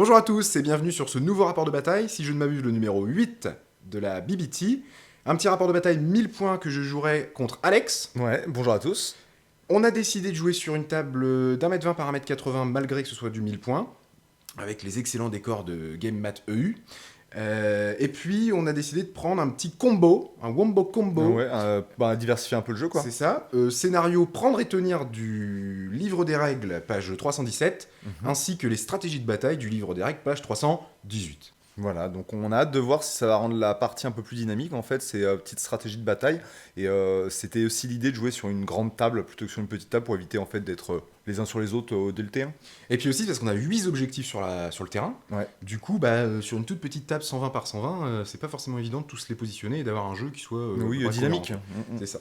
Bonjour à tous et bienvenue sur ce nouveau rapport de bataille, si je ne m'abuse le numéro 8 de la BBT. Un petit rapport de bataille 1000 points que je jouerai contre Alex. Ouais, bonjour à tous. On a décidé de jouer sur une table d'1m20 par 1m80 malgré que ce soit du 1000 points, avec les excellents décors de Game Mat EU. Et puis on a décidé de prendre un petit combo, un wombo combo. Ouais, diversifier un peu le jeu, quoi. C'est ça. Scénario prendre et tenir du livre des règles, page 317, ainsi que les stratégies de bataille du livre des règles, page 318. Voilà, donc on a hâte de voir si ça va rendre la partie un peu plus dynamique, en fait, ces petites stratégies de bataille. Et c'était aussi l'idée de jouer sur une grande table plutôt que sur une petite table pour éviter, en fait, d'être les uns sur les autres dès le T1. Et puis aussi parce qu'on a 8 objectifs sur le terrain. Ouais. Du coup, sur une toute petite table 120 par 120, c'est pas forcément évident de tous les positionner et d'avoir un jeu qui soit Oui, dynamique. C'est ça.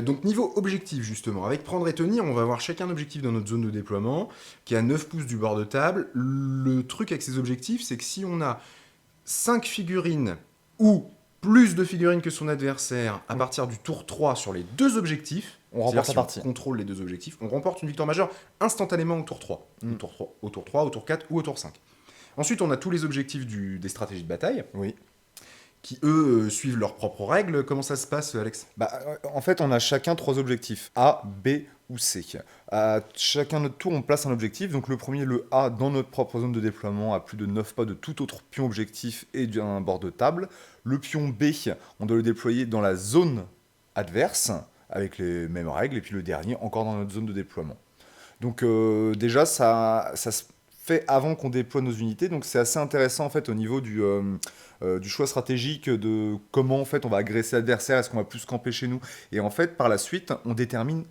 Donc niveau objectif justement, avec prendre et tenir, on va avoir chacun un objectif dans notre zone de déploiement qui est à 9 pouces du bord de table. Le truc avec ces objectifs, c'est que si on a 5 figurines ou plus de figurines que son adversaire à partir du tour 3 sur les deux objectifs, On remporte la si partie. on contrôle les deux objectifs, on remporte une victoire majeure instantanément au tour 3. Au tour 3, au tour 3, au tour 4 ou au tour 5. Ensuite, on a tous les objectifs des stratégies de bataille Oui. qui, eux, suivent leurs propres règles. Comment ça se passe, Alex ? En fait, on a chacun 3 objectifs, A, B ou C. À chacun notre tour, on place un objectif. Donc le premier, le A, dans notre propre zone de déploiement, à plus de 9 pas de tout autre pion objectif et d'un bord de table. Le pion B, on doit le déployer dans la zone adverse, avec les mêmes règles. Et puis le dernier, encore dans notre zone de déploiement. Donc déjà, ça se fait avant qu'on déploie nos unités. Donc c'est assez intéressant en fait au niveau du choix stratégique de comment en fait on va agresser l'adversaire, est-ce qu'on va plus camper chez nous. Et en fait, par la suite, on détermine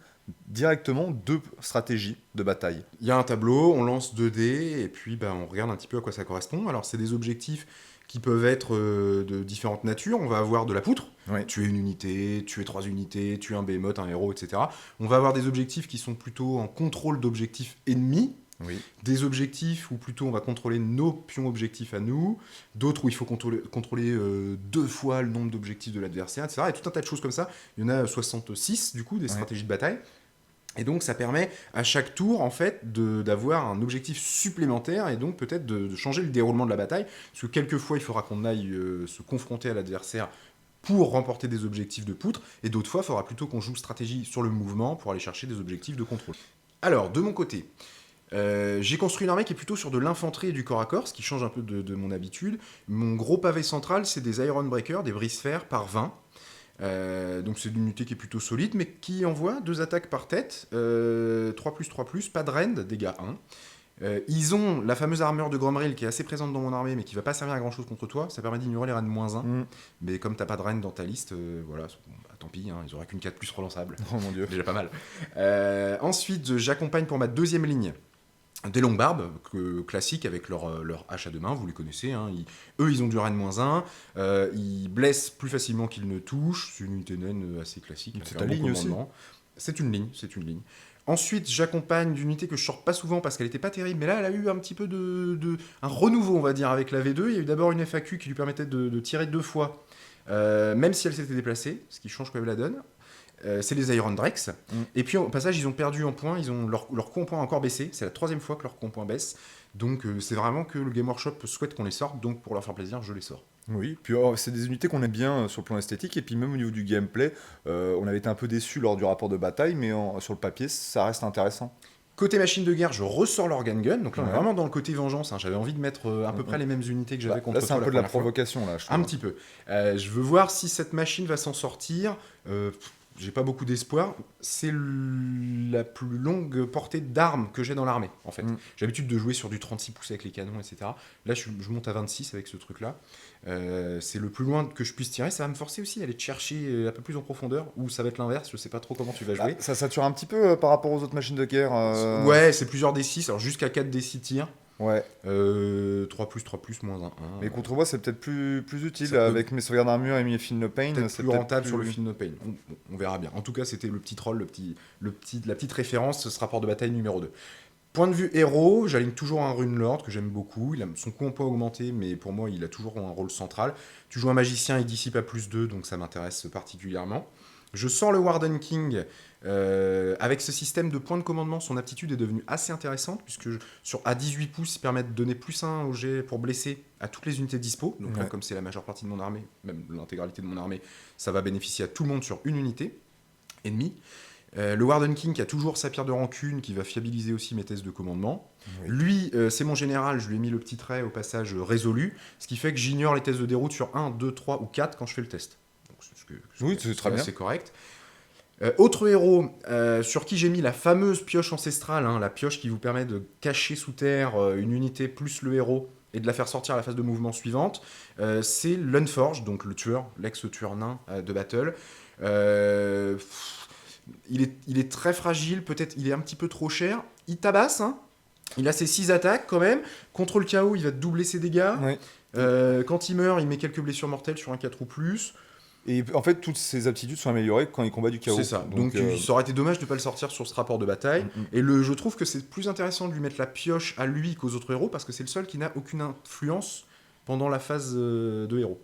directement 2 stratégies de bataille. Il y a un tableau, on lance 2 dés, et puis on regarde un petit peu à quoi ça correspond. Alors, c'est des objectifs qui peuvent être de différentes natures. On va avoir de la poutre, Oui. tuer une unité, tuer 3 unités, tuer un behemoth, un héros, etc. On va avoir des objectifs qui sont plutôt en contrôle d'objectifs ennemis, Oui. des objectifs où plutôt on va contrôler nos pions objectifs à nous, d'autres où il faut contrôler 2 fois le nombre d'objectifs de l'adversaire, etc. Et tout un tas de choses comme ça. Il y en a 66, du coup, des stratégies de bataille. Et donc ça permet à chaque tour en fait d'avoir un objectif supplémentaire et donc peut-être de changer le déroulement de la bataille, parce que quelquefois il faudra qu'on aille se confronter à l'adversaire pour remporter des objectifs de poutre, et d'autres fois il faudra plutôt qu'on joue stratégie sur le mouvement pour aller chercher des objectifs de contrôle. Alors de mon côté, j'ai construit une armée qui est plutôt sur de l'infanterie et du corps à corps, ce qui change un peu de mon habitude. Mon gros pavé central c'est des Iron Breakers, des brise-fer par 20. Donc c'est une unité qui est plutôt solide, mais qui envoie 2 attaques par tête, 3+3+, pas de rend, dégâts 1. Ils ont la fameuse armure de Gromril qui est assez présente dans mon armée, mais qui va pas servir à grand chose contre toi. Ça permet d'ignorer les rends -1. Mais comme t'as pas de rend dans ta liste, voilà, tant pis, hein, ils auraient qu'une 4+ relançable. Oh mon dieu. Déjà pas mal. Ensuite, j'accompagne pour ma deuxième ligne des longues barbes, classiques avec leur hache à 2 mains, vous les connaissez. Hein. Ils ont du rend -1. Ils blessent plus facilement qu'ils ne touchent. C'est une unité naine assez classique. C'est avec ta un bon ligne aussi. commandement. C'est une ligne. Ensuite, j'accompagne d'une unité que je sors pas souvent parce qu'elle était pas terrible, mais là, elle a eu un petit peu un renouveau, on va dire, avec la V2. Il y a eu d'abord une FAQ qui lui permettait de tirer 2 fois, même si elle s'était déplacée, ce qui change quand même la donne. C'est les Iron Drex. Et puis au passage, ils ont perdu en points, leur coût en points a encore baissé. C'est la 3e fois que leur coût en points baisse. Donc c'est vraiment que le Game Workshop souhaite qu'on les sorte, donc pour leur faire plaisir, je les sors. Oui, puis c'est des unités qu'on aime bien sur le plan esthétique, et puis même au niveau du gameplay, on avait été un peu déçus lors du rapport de bataille, mais sur le papier, ça reste intéressant. Côté machine de guerre, je ressors l'organ gun. Donc là, on est Ouais. vraiment dans le côté vengeance. Hein. J'avais envie de mettre à peu près les mêmes unités que j'avais contre Là, toi c'est un peu de la première fois. provocation, là, je trouve. Un petit peu. Je veux voir si cette machine va s'en sortir. J'ai pas beaucoup d'espoir. C'est la plus longue portée d'armes que j'ai dans l'armée, en fait. J'ai l'habitude de jouer sur du 36 pouces avec les canons, etc. Là, je monte à 26 avec ce truc-là. C'est le plus loin que je puisse tirer. Ça va me forcer aussi à aller te chercher un peu plus en profondeur, ou ça va être l'inverse. Je sais pas trop comment tu vas jouer. Ça sature un petit peu par rapport aux autres machines de guerre. Ouais, c'est plusieurs D6, alors jusqu'à 4 D6 tirs. Ouais. 3+, moins 1. Mais contre moi, c'est peut-être plus utile. Ça peut- Avec mes sauvegardes d'armure et mes Feel No Pain, Peut-être c'est plus rentable plus- sur le Feel No Pain. On verra bien. En tout cas, c'était le petit troll, la petite référence, ce rapport de bataille numéro 2. Point de vue héros, j'aligne toujours un Rune Lord que j'aime beaucoup. Son coût en points augmenté, mais pour moi, il a toujours un rôle central. Tu joues un magicien, il dissipe à +2, donc ça m'intéresse particulièrement. Je sors le Warden King. Avec ce système de points de commandement, son aptitude est devenue assez intéressante, puisque à 18 pouces, il permet de donner +1 au jet pour blesser à toutes les unités dispo. Donc là, comme c'est la majeure partie de mon armée, même l'intégralité de mon armée, ça va bénéficier à tout le monde sur une unité ennemie. Le Warden King qui a toujours sa pierre de rancune, qui va fiabiliser aussi mes tests de commandement. Oui. Lui, c'est mon général, je lui ai mis le petit trait au passage résolu, ce qui fait que j'ignore les tests de déroute sur 1, 2, 3 ou 4 quand je fais le test. Donc, oui, c'est très bien. C'est correct. Autre héros sur qui j'ai mis la fameuse pioche ancestrale, la pioche qui vous permet de cacher sous terre une unité plus le héros et de la faire sortir à la phase de mouvement suivante, c'est l'Unforge, donc le tueur, l'ex-tueur nain de Battle. Il est très fragile, peut-être il est un petit peu trop cher. Il tabasse, il a ses 6 attaques quand même. Contre le chaos, il va doubler ses dégâts. Oui. Quand il meurt, il met quelques blessures mortelles sur un 4 ou plus. Et en fait, toutes ses aptitudes sont améliorées quand il combat du chaos. C'est ça. Donc ça aurait été dommage de ne pas le sortir sur ce rapport de bataille. Et je trouve que c'est plus intéressant de lui mettre la pioche à lui qu'aux autres héros, parce que c'est le seul qui n'a aucune influence pendant la phase de héros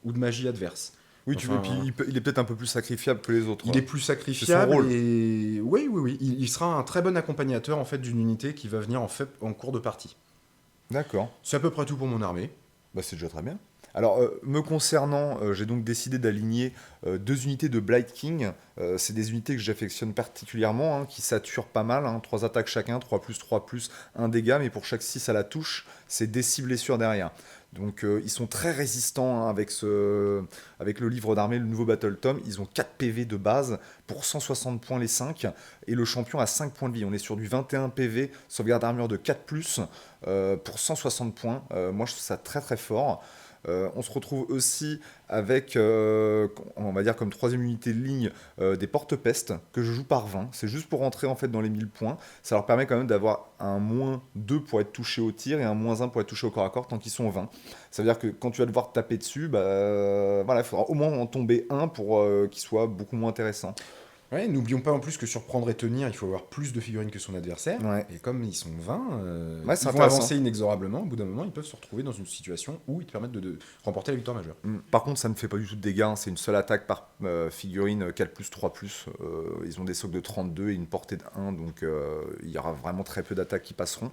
ou de magie adverse. Oui, et puis il est peut-être un peu plus sacrifiable que les autres. Il est plus sacrifiable et oui. Il sera un très bon accompagnateur en fait d'une unité qui va venir en cours de partie. D'accord. C'est à peu près tout pour mon armée. Bah, c'est déjà très bien. Alors, me concernant, j'ai donc décidé d'aligner 2 unités de Blight King. C'est des unités que j'affectionne particulièrement, qui saturent pas mal. 3 attaques chacun, 3+3+, 1 dégât, mais pour chaque 6 à la touche, c'est des 6 blessures derrière. Donc ils sont très résistants avec le livre d'armée, le nouveau Battle Tome. Ils ont 4 PV de base pour 160 points les 5. Et le champion a 5 points de vie. On est sur du 21 PV, sauvegarde d'armure de 4+, pour 160 points. Moi je trouve ça très très fort. On se retrouve aussi avec, on va dire comme 3e unité de ligne, des porte-pestes que je joue par 20. C'est juste pour rentrer en fait dans les 1000 points. Ça leur permet quand même d'avoir un -2 pour être touché au tir et un -1 pour être touché au corps à corps tant qu'ils sont 20. Ça veut dire que quand tu vas devoir taper dessus, voilà, il faudra au moins en tomber un pour qu'il soit beaucoup moins intéressant. Ouais, n'oublions pas en plus que sur prendre et tenir, il faut avoir plus de figurines que son adversaire. Ouais. Et comme ils sont 20, ils vont avancer inexorablement. Au bout d'un moment, ils peuvent se retrouver dans une situation où ils te permettent de remporter la victoire majeure. Par contre, ça ne fait pas du tout de dégâts. C'est une seule attaque par figurine, 4+, 3+. Ils ont des socles de 32 et une portée de 1. Donc il y aura vraiment très peu d'attaques qui passeront.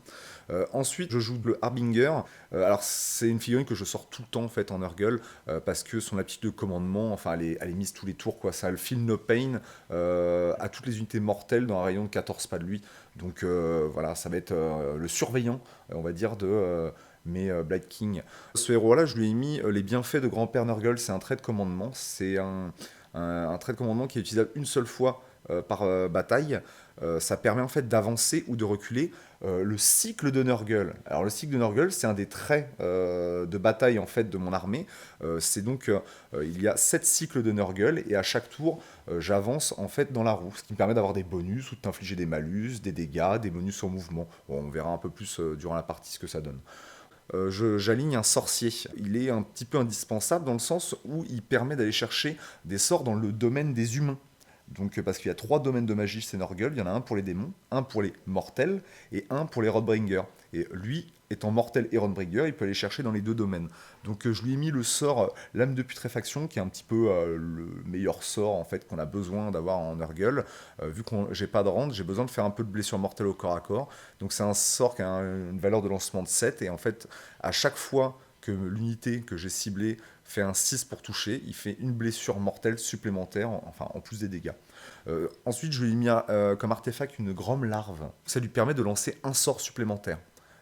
Ensuite, je joue le Harbinger. Alors, c'est une figurine que je sors tout le temps en fait en Nurgle parce que son aptitude de commandement, enfin, elle est mise tous les tours, quoi. Ça a le Feel No Pain à toutes les unités mortelles dans un rayon de 14 pas de lui. Donc voilà, ça va être le surveillant, on va dire, de mes Blight King. Ce héros-là, je lui ai mis les bienfaits de Grand-Père Nurgle. C'est un trait de commandement. C'est un trait de commandement qui est utilisable une seule fois par bataille. Ça permet en fait d'avancer ou de reculer le cycle de Nurgle. Alors le cycle de Nurgle, c'est un des traits de bataille en fait de mon armée. C'est donc il y a 7 cycles de Nurgle et à chaque tour j'avance en fait dans la roue, ce qui me permet d'avoir des bonus ou de t'infliger des malus, des dégâts, des bonus au mouvement. Bon, on verra un peu plus durant la partie ce que ça donne. J'aligne un sorcier. Il est un petit peu indispensable dans le sens où il permet d'aller chercher des sorts dans le domaine des humains. Donc, parce qu'il y a 3 domaines de magie chez Nurgle, il y en a un pour les démons, un pour les mortels et un pour les Rodbringer. Et lui, étant mortel et Rodbringer, il peut aller chercher dans les 2 domaines. Donc je lui ai mis le sort Lame de Putréfaction, qui est un petit peu le meilleur sort en fait qu'on a besoin d'avoir en Nurgle. Vu que j'ai pas de rend, j'ai besoin de faire un peu de blessure mortelle au corps à corps. Donc c'est un sort qui a une valeur de lancement de 7, et en fait, à chaque fois que l'unité que j'ai ciblée fait un 6 pour toucher, il fait une blessure mortelle supplémentaire, en plus des dégâts. Ensuite, je lui ai mis comme artefact une Grom larve. Ça lui permet de lancer un sort supplémentaire.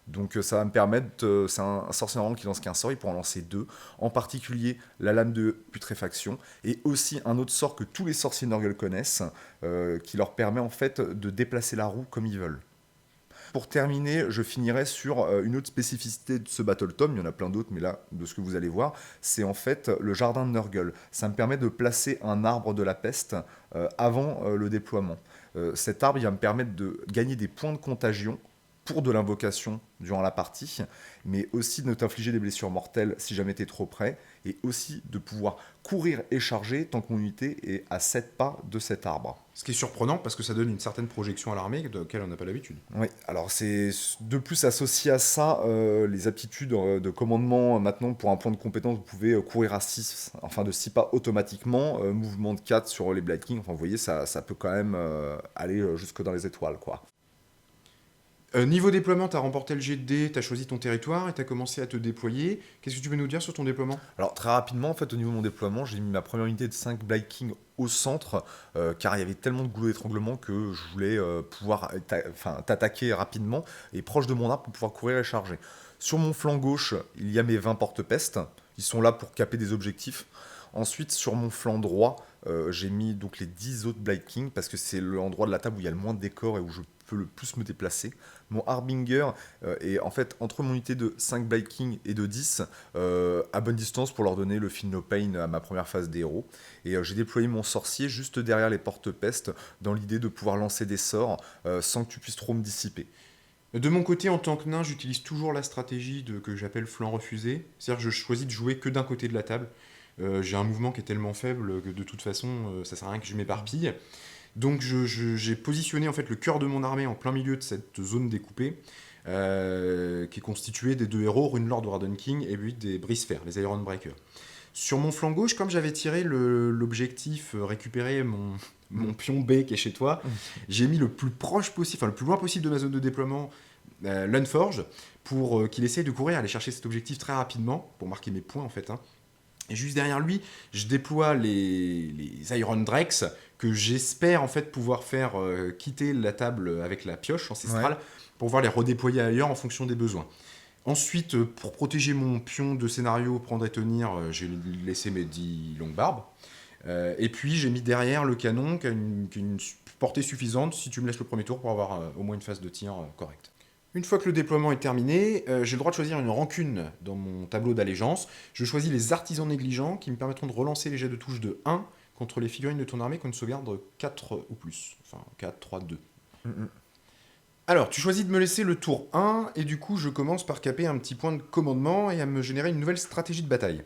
Donc ça va me permettre, c'est un sorcier normal qui lance qu'un sort, il pourra en lancer 2, en particulier la lame de putréfaction, et aussi un autre sort que tous les sorciers Nurgle connaissent, qui leur permet en fait de déplacer la roue comme ils veulent. Pour terminer, je finirai sur une autre spécificité de ce Battle Tome, il y en a plein d'autres, mais là, de ce que vous allez voir, c'est en fait le jardin de Nurgle. Ça me permet de placer un arbre de la peste avant le déploiement. Cet arbre, il va me permettre de gagner des points de contagion pour de l'invocation durant la partie, mais aussi de t'infliger des blessures mortelles si jamais tu es trop près, et aussi de pouvoir courir et charger tant que mon unité est à 7 pas de cet arbre. Ce qui est surprenant parce que ça donne une certaine projection à l'armée de laquelle on n'a pas l'habitude. Oui, alors c'est de plus associé à ça, les aptitudes de commandement. Maintenant, pour un point de compétence, vous pouvez courir à 6, enfin de 6 pas automatiquement, mouvement de 4 sur les Blight Kings. Enfin, vous voyez, ça peut quand même aller jusque dans les étoiles, quoi. Niveau déploiement, tu as remporté le jet de dés, tu as choisi ton territoire et tu as commencé à te déployer. Qu'est-ce que tu peux nous dire sur ton déploiement? Alors très rapidement, en fait, au niveau de mon déploiement, j'ai mis ma première unité de 5 Blight Kings au centre, car il y avait tellement de goulots d'étranglement que je voulais pouvoir t'attaquer rapidement et proche de mon arbre pour pouvoir courir et charger. Sur mon flanc gauche, il y a mes 20 porte-pestes. Ils sont là pour caper des objectifs. Ensuite, sur mon flanc droit, j'ai mis donc les 10 autres Blight Kings parce que c'est l'endroit de la table où il y a le moins de décors et où je peux le plus me déplacer. Mon Harbinger est en fait entre mon unité de 5 Blight Kings et de 10 à bonne distance pour leur donner le Feel No Pain à ma première phase des héros. Et j'ai déployé mon sorcier juste derrière les porte-pestes dans l'idée de pouvoir lancer des sorts sans que tu puisses trop me dissiper. De mon côté, en tant que nain, j'utilise toujours la stratégie que j'appelle flanc refusé. C'est-à-dire que je choisis de jouer que d'un côté de la table. J'ai un mouvement qui est tellement faible que de toute façon, ça sert à rien que je m'éparpille. Donc j'ai positionné en fait le cœur de mon armée en plein milieu de cette zone découpée, qui est constituée des 2 héros, Runelord Warden King et puis des Brisphères, les Iron Breakers. Sur mon flanc gauche, comme j'avais tiré l'objectif récupérer mon pion B qui est chez toi, j'ai mis le plus proche possible, enfin le plus loin possible de ma zone de déploiement, l'Unforge, pour qu'il essaye de courir, aller chercher cet objectif très rapidement, pour marquer mes points en fait. Et juste derrière lui, je déploie les Iron Drex que j'espère en fait pouvoir faire quitter la table avec la pioche ancestrale pour pouvoir les redéployer ailleurs en fonction des besoins. Ensuite, pour protéger mon pion de scénario prendre et tenir, j'ai laissé mes 10 longues barbes. Et puis j'ai mis derrière le canon qui a une portée suffisante si tu me laisses le premier tour pour avoir au moins une phase de tir correcte. Une fois que le déploiement est terminé, j'ai le droit de choisir une rancune dans mon tableau d'allégeance. Je choisis les artisans négligents qui me permettront de relancer les jets de touche de 1 contre les figurines de ton armée qui ont une sauvegarde 4 ou plus. Enfin 4, 3, 2. Alors, tu choisis de me laisser le tour 1 et du coup je commence par caper un petit point de commandement et à me générer une nouvelle stratégie de bataille.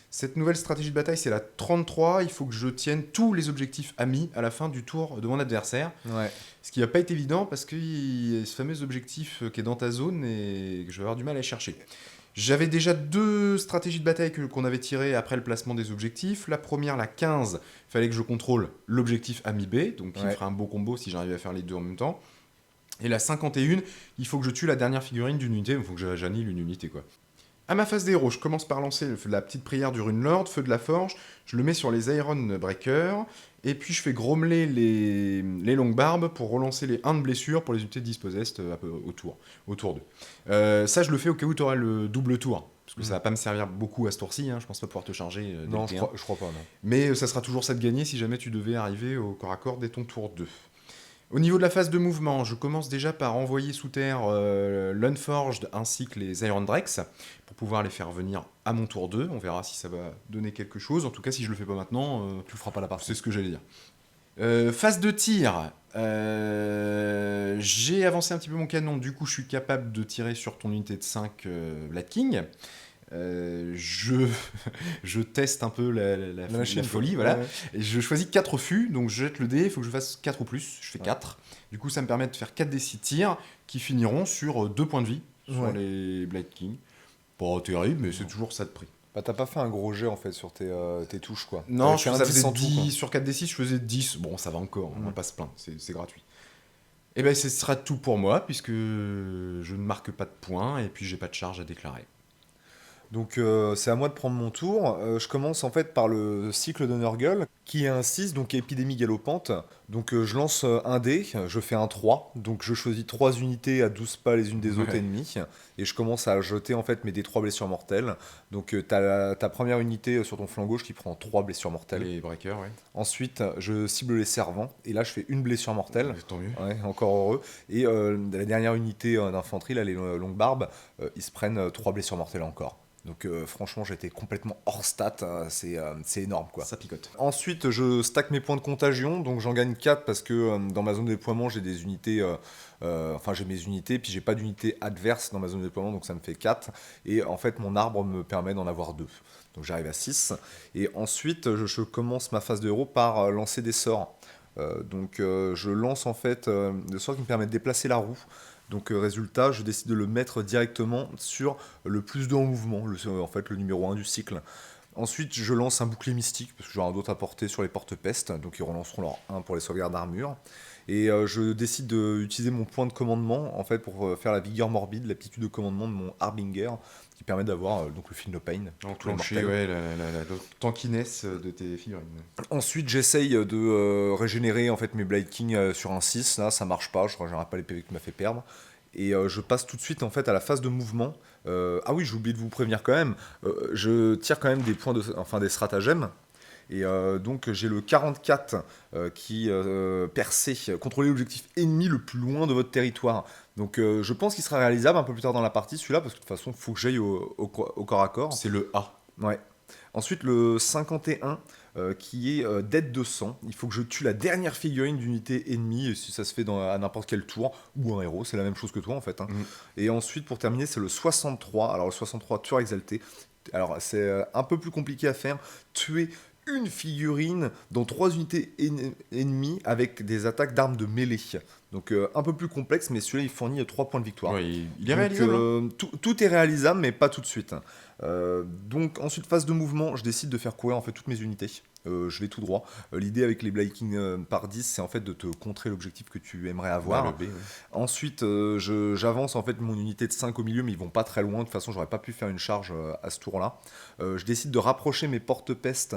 Cette nouvelle stratégie de bataille, c'est la 33. Il faut que je tienne tous les objectifs amis à la fin du tour de mon adversaire. Ouais. Ce qui va pas être évident parce qu'il y a ce fameux objectif qui est dans ta zone et que je vais avoir du mal à chercher. J'avais déjà 2 stratégies de bataille qu'on avait tirées après le placement des objectifs. La première, la 15, il fallait que je contrôle l'objectif ami B, donc il ferait un beau combo si j'arrivais à faire les deux en même temps. Et la 51, il faut que je tue la dernière figurine d'une unité, il faut que j'annule une unité quoi. À ma phase des héros, je commence par lancer la petite prière du Runelord, feu de la forge, je le mets sur les Iron Breakers, et puis je fais grommeler les longues barbes pour relancer les 1 de blessure pour les unités dispossessed autour d'eux. Ça, je le fais au cas où tu auras le double tour, parce que ça va pas me servir beaucoup à ce tour-ci, je pense pas pouvoir te charger. Non, je crois pas, non. Mais ça sera toujours ça de gagner si jamais tu devais arriver au corps à corps dès ton tour 2. Au niveau de la phase de mouvement, je commence déjà par envoyer sous terre l'Unforged ainsi que les Iron Drex pour pouvoir les faire venir à mon tour 2. On verra si ça va donner quelque chose. En tout cas, si je le fais pas maintenant, tu le feras pas la partie. C'est ce que j'allais dire. Phase de tir. J'ai avancé un petit peu mon canon. Du coup, je suis capable de tirer sur ton unité de 5 Black King. Je teste un peu la folie, voilà. Ouais. Et je choisis 4 fûts, donc je jette le dé, il faut que je fasse 4 ou plus, je fais 4. Du coup, ça me permet de faire 4 des 6 tirs qui finiront sur 2 points de vie sur les Blight Kings. Pas terrible, mais c'est toujours ça de prix. Bah, t'as pas fait un gros jet en fait sur tes touches quoi. Non, ça faisait 10 tout, sur 4 des 6, je faisais 10. Bon, ça va encore, on va pas se plaindre, c'est gratuit. Et ben, ce sera tout pour moi, puisque je ne marque pas de points et puis j'ai pas de charge à déclarer. Donc c'est à moi de prendre mon tour. Je commence en fait par le cycle de Nurgle, qui est un 6, donc épidémie galopante. Donc je lance un dé, je fais un 3, donc je choisis 3 unités à 12 pas les unes des autres ennemis, et je commence à jeter en fait mes D3 blessures mortelles. Donc t'as ta première unité sur ton flanc gauche qui prend 3 blessures mortelles. Les breakers, ouais. Ensuite, je cible les servants, et là je fais une blessure mortelle. Tant mieux. Ouais, encore heureux. Et la dernière unité d'infanterie, là, les longues barbes, ils se prennent 3 blessures mortelles encore. Donc franchement, j'étais complètement hors stat, c'est énorme quoi. Ça picote. Ensuite, je stack mes points de contagion, donc j'en gagne 4 parce que dans ma zone de déploiement, j'ai des unités, enfin j'ai mes unités, puis j'ai pas d'unités adverses dans ma zone de déploiement, donc ça me fait 4. Et en fait, mon arbre me permet d'en avoir 2. Donc j'arrive à 6. Et ensuite, je commence ma phase de héros par lancer des sorts. Je lance en fait des sorts qui me permettent de déplacer la roue. Donc résultat, je décide de le mettre directement sur le plus 2 en mouvement, en fait le numéro 1 du cycle. Ensuite, je lance un bouclier mystique, parce que j'aurai un d'autres à porter sur les porte-pestes, donc ils relanceront leur 1 pour les sauvegardes d'armure. Et je décide d'utiliser mon point de commandement, en fait, pour faire la vigueur morbide, l'aptitude de commandement de mon Harbinger, qui permet d'avoir donc le Feel No Pain. Enclencher la tankiness de tes figurines. Ensuite, j'essaye de régénérer en fait mes Blade King sur un 6, là ça marche pas, je régénère pas les PV qui m'a fait perdre. Et je passe tout de suite en fait à la phase de mouvement. Ah oui, j'ai oublié de vous prévenir quand même, je tire quand même des points des stratagèmes. Et donc j'ai le 44 qui percé, contrôler l'objectif ennemi le plus loin de votre territoire. Donc je pense qu'il sera réalisable un peu plus tard dans la partie celui-là, parce que de toute façon il faut que j'aille au corps à corps. C'est le A. Ouais. Ensuite, le 51, qui est d'aide de sang. Il faut que je tue la dernière figurine d'unité ennemie, et si ça se fait à n'importe quel tour, ou un héros, c'est la même chose que toi en fait. Hein. Et ensuite, pour terminer, c'est le 63. Alors, le 63, tueur exalté. Alors, c'est un peu plus compliqué à faire. Tuer une figurine dans 3 unités ennemies avec des attaques d'armes de mêlée. Donc un peu plus complexe, mais celui-là il fournit 3 points de victoire. Ouais, il est réalisable. Tout est réalisable, mais pas tout de suite. Donc ensuite, phase de mouvement, je décide de faire courir en fait toutes mes unités. Je vais tout droit. L'idée avec les Blade King par 10, c'est en fait de te contrer l'objectif que tu aimerais avoir. Le B, ouais. Ensuite, j'avance en fait mon unité de 5 au milieu, mais ils vont pas très loin. De toute façon, j'aurais pas pu faire une charge à ce tour-là. Je décide de rapprocher mes porte-pestes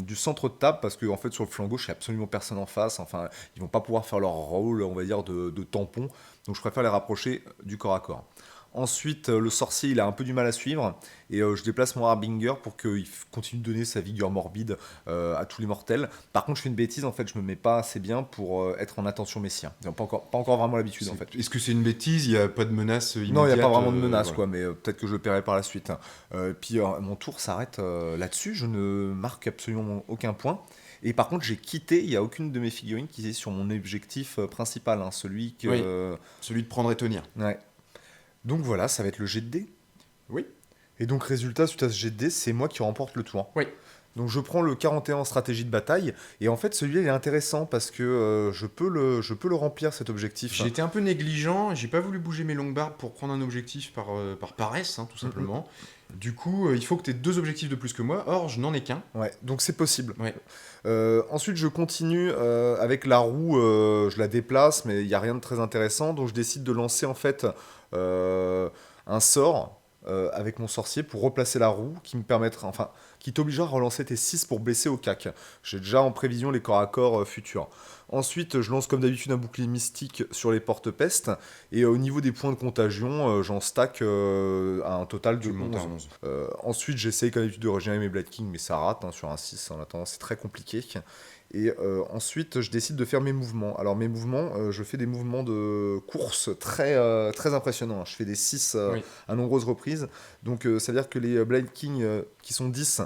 du centre de table, parce que en fait sur le flanc gauche il n'y a absolument personne en face, enfin ils vont pas pouvoir faire leur rôle on va dire de tampon, donc je préfère les rapprocher du corps à corps. Ensuite, le sorcier, il a un peu du mal à suivre, et je déplace mon Harbinger pour qu'il continue de donner sa vigueur morbide à tous les mortels. Par contre, je fais une bêtise, en fait, je me mets pas assez bien pour être en attention messiens. Ils n'ont pas encore vraiment l'habitude, en fait. Est-ce que c'est une bêtise? Il n'y a pas de menace immédiate? Non, il n'y a pas vraiment de menace, voilà. quoi, mais peut-être que je le paierai par la suite. Puis mon tour s'arrête là-dessus, je ne marque absolument aucun point. Et par contre, j'ai quitté, il n'y a aucune de mes figurines qui est sur mon objectif principal, hein, celui que... Oui. Celui de prendre et tenir. Ouais. Donc voilà, ça va être le jet de dés. Oui. Et donc résultat, suite à ce jet de dés, c'est moi qui remporte le tour. Oui. Donc je prends le 41 en stratégie de bataille, et en fait celui-là il est intéressant parce que je peux le remplir cet objectif. J'ai été un peu négligent, j'ai pas voulu bouger mes longues barbes pour prendre un objectif par paresse, hein, tout simplement. Du coup, il faut que tu aies 2 objectifs de plus que moi, or je n'en ai qu'un. Ouais, donc c'est possible. Ouais. Ensuite, je continue avec la roue, je la déplace, mais il n'y a rien de très intéressant, donc je décide de lancer en fait un sort avec mon sorcier pour replacer la roue qui me permettra, enfin, qui t'obligera à relancer tes 6 pour blesser au cac. J'ai déjà en prévision les corps à corps futurs. Ensuite, je lance comme d'habitude un bouclier mystique sur les porte-pestes, et au niveau des points de contagion, j'en stack à un total de Tu montes à 11. 11. Ensuite, j'essaye comme d'habitude de régénérer mes Blade King, mais ça rate, hein, sur un 6, en attendant, c'est très compliqué. Et ensuite, je décide de faire mes mouvements. Alors, mes mouvements, je fais des mouvements de course très impressionnants, hein. Je fais des 6 Oui. à nombreuses reprises. Donc, ça veut dire que les Blade King qui sont 10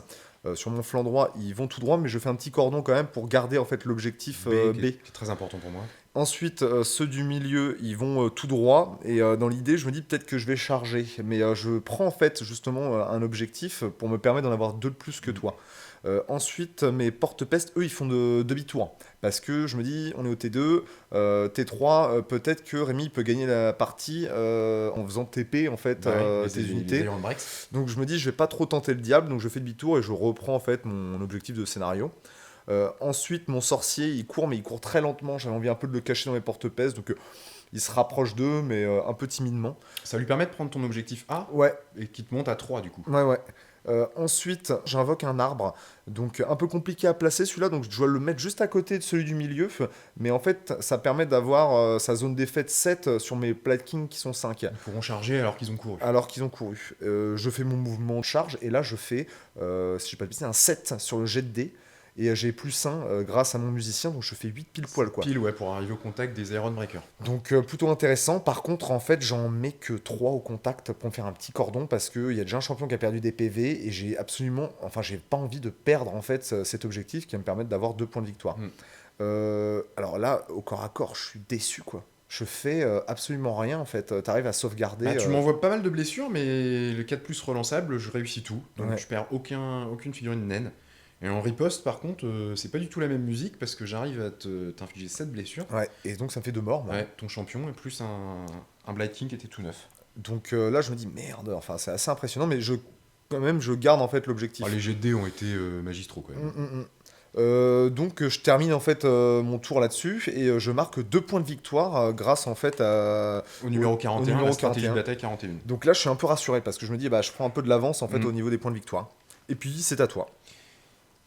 sur mon flanc droit, ils vont tout droit, mais je fais un petit cordon quand même pour garder en fait l'objectif B, B. qui est très important pour moi. Ensuite, ceux du milieu, ils vont tout droit, et dans l'idée, je me dis peut-être que je vais charger, mais je prends en fait justement un objectif pour me permettre d'en avoir 2 de plus que toi. Ensuite, mes porte-pestes, eux, ils font de demi-tour, parce que je me dis, on est au T2, T3, peut-être que Rémi peut gagner la partie en faisant TP en fait tes unités. Donc je me dis, je vais pas trop tenter le diable, donc je fais demi-tour et je reprends en fait mon objectif de scénario. Ensuite, mon sorcier, il court, mais il court très lentement. J'avais envie un peu de le cacher dans mes porte-pestes, donc il se rapproche d'eux, mais un peu timidement. Ça lui permet de prendre ton objectif A, Ouais, et qui te monte à 3 du coup. ouais. Ensuite, j'invoque un arbre, donc un peu compliqué à placer celui-là, donc je dois le mettre juste à côté de celui du milieu, mais en fait, ça permet d'avoir sa zone d'effet de 7 sur mes Blade King qui sont 5. Ils pourront charger alors qu'ils ont couru. Alors qu'ils ont couru. Je fais mon mouvement de charge, et là, je fais, si je ne pas de bêtises, un 7 sur le jet de dés. et j'ai plus 1 grâce à mon musicien, donc je fais 8 pile poil quoi. Pile, ouais, pour arriver au contact des Iron Breaker. Donc plutôt intéressant. Par contre, en fait, j'en mets que 3 au contact pour me faire un petit cordon parce qu'il y a déjà un champion qui a perdu des PV et j'ai pas envie de perdre en fait cet objectif qui va me permettre d'avoir 2 points de victoire. Alors là, au corps à corps, je suis déçu quoi. Je fais absolument rien en fait. T'arrives à sauvegarder. Tu m'envoies pas mal de blessures, mais le 4+ relançable, je réussis tout. Donc Ouais. je perds aucune figurine naine. Et en riposte, par contre, c'est pas du tout la même musique parce que j'arrive à t'infliger 7 blessures. Ouais, et donc ça me fait 2 morts. Moi. Ouais, ton champion et plus un Blight King qui était tout neuf. Donc là, je me dis merde. Enfin, c'est assez impressionnant, mais quand même, je garde en fait l'objectif. Les jets de dés ont été magistraux quand même. Donc je termine en fait mon tour là-dessus et je marque 2 points de victoire grâce en fait Au numéro 41, numéro la stratégie 41. de bataille 41. Donc là je suis un peu rassuré parce que je me dis bah je prends un peu de l'avance en fait Mm. au niveau des points de victoire. Et puis c'est à toi.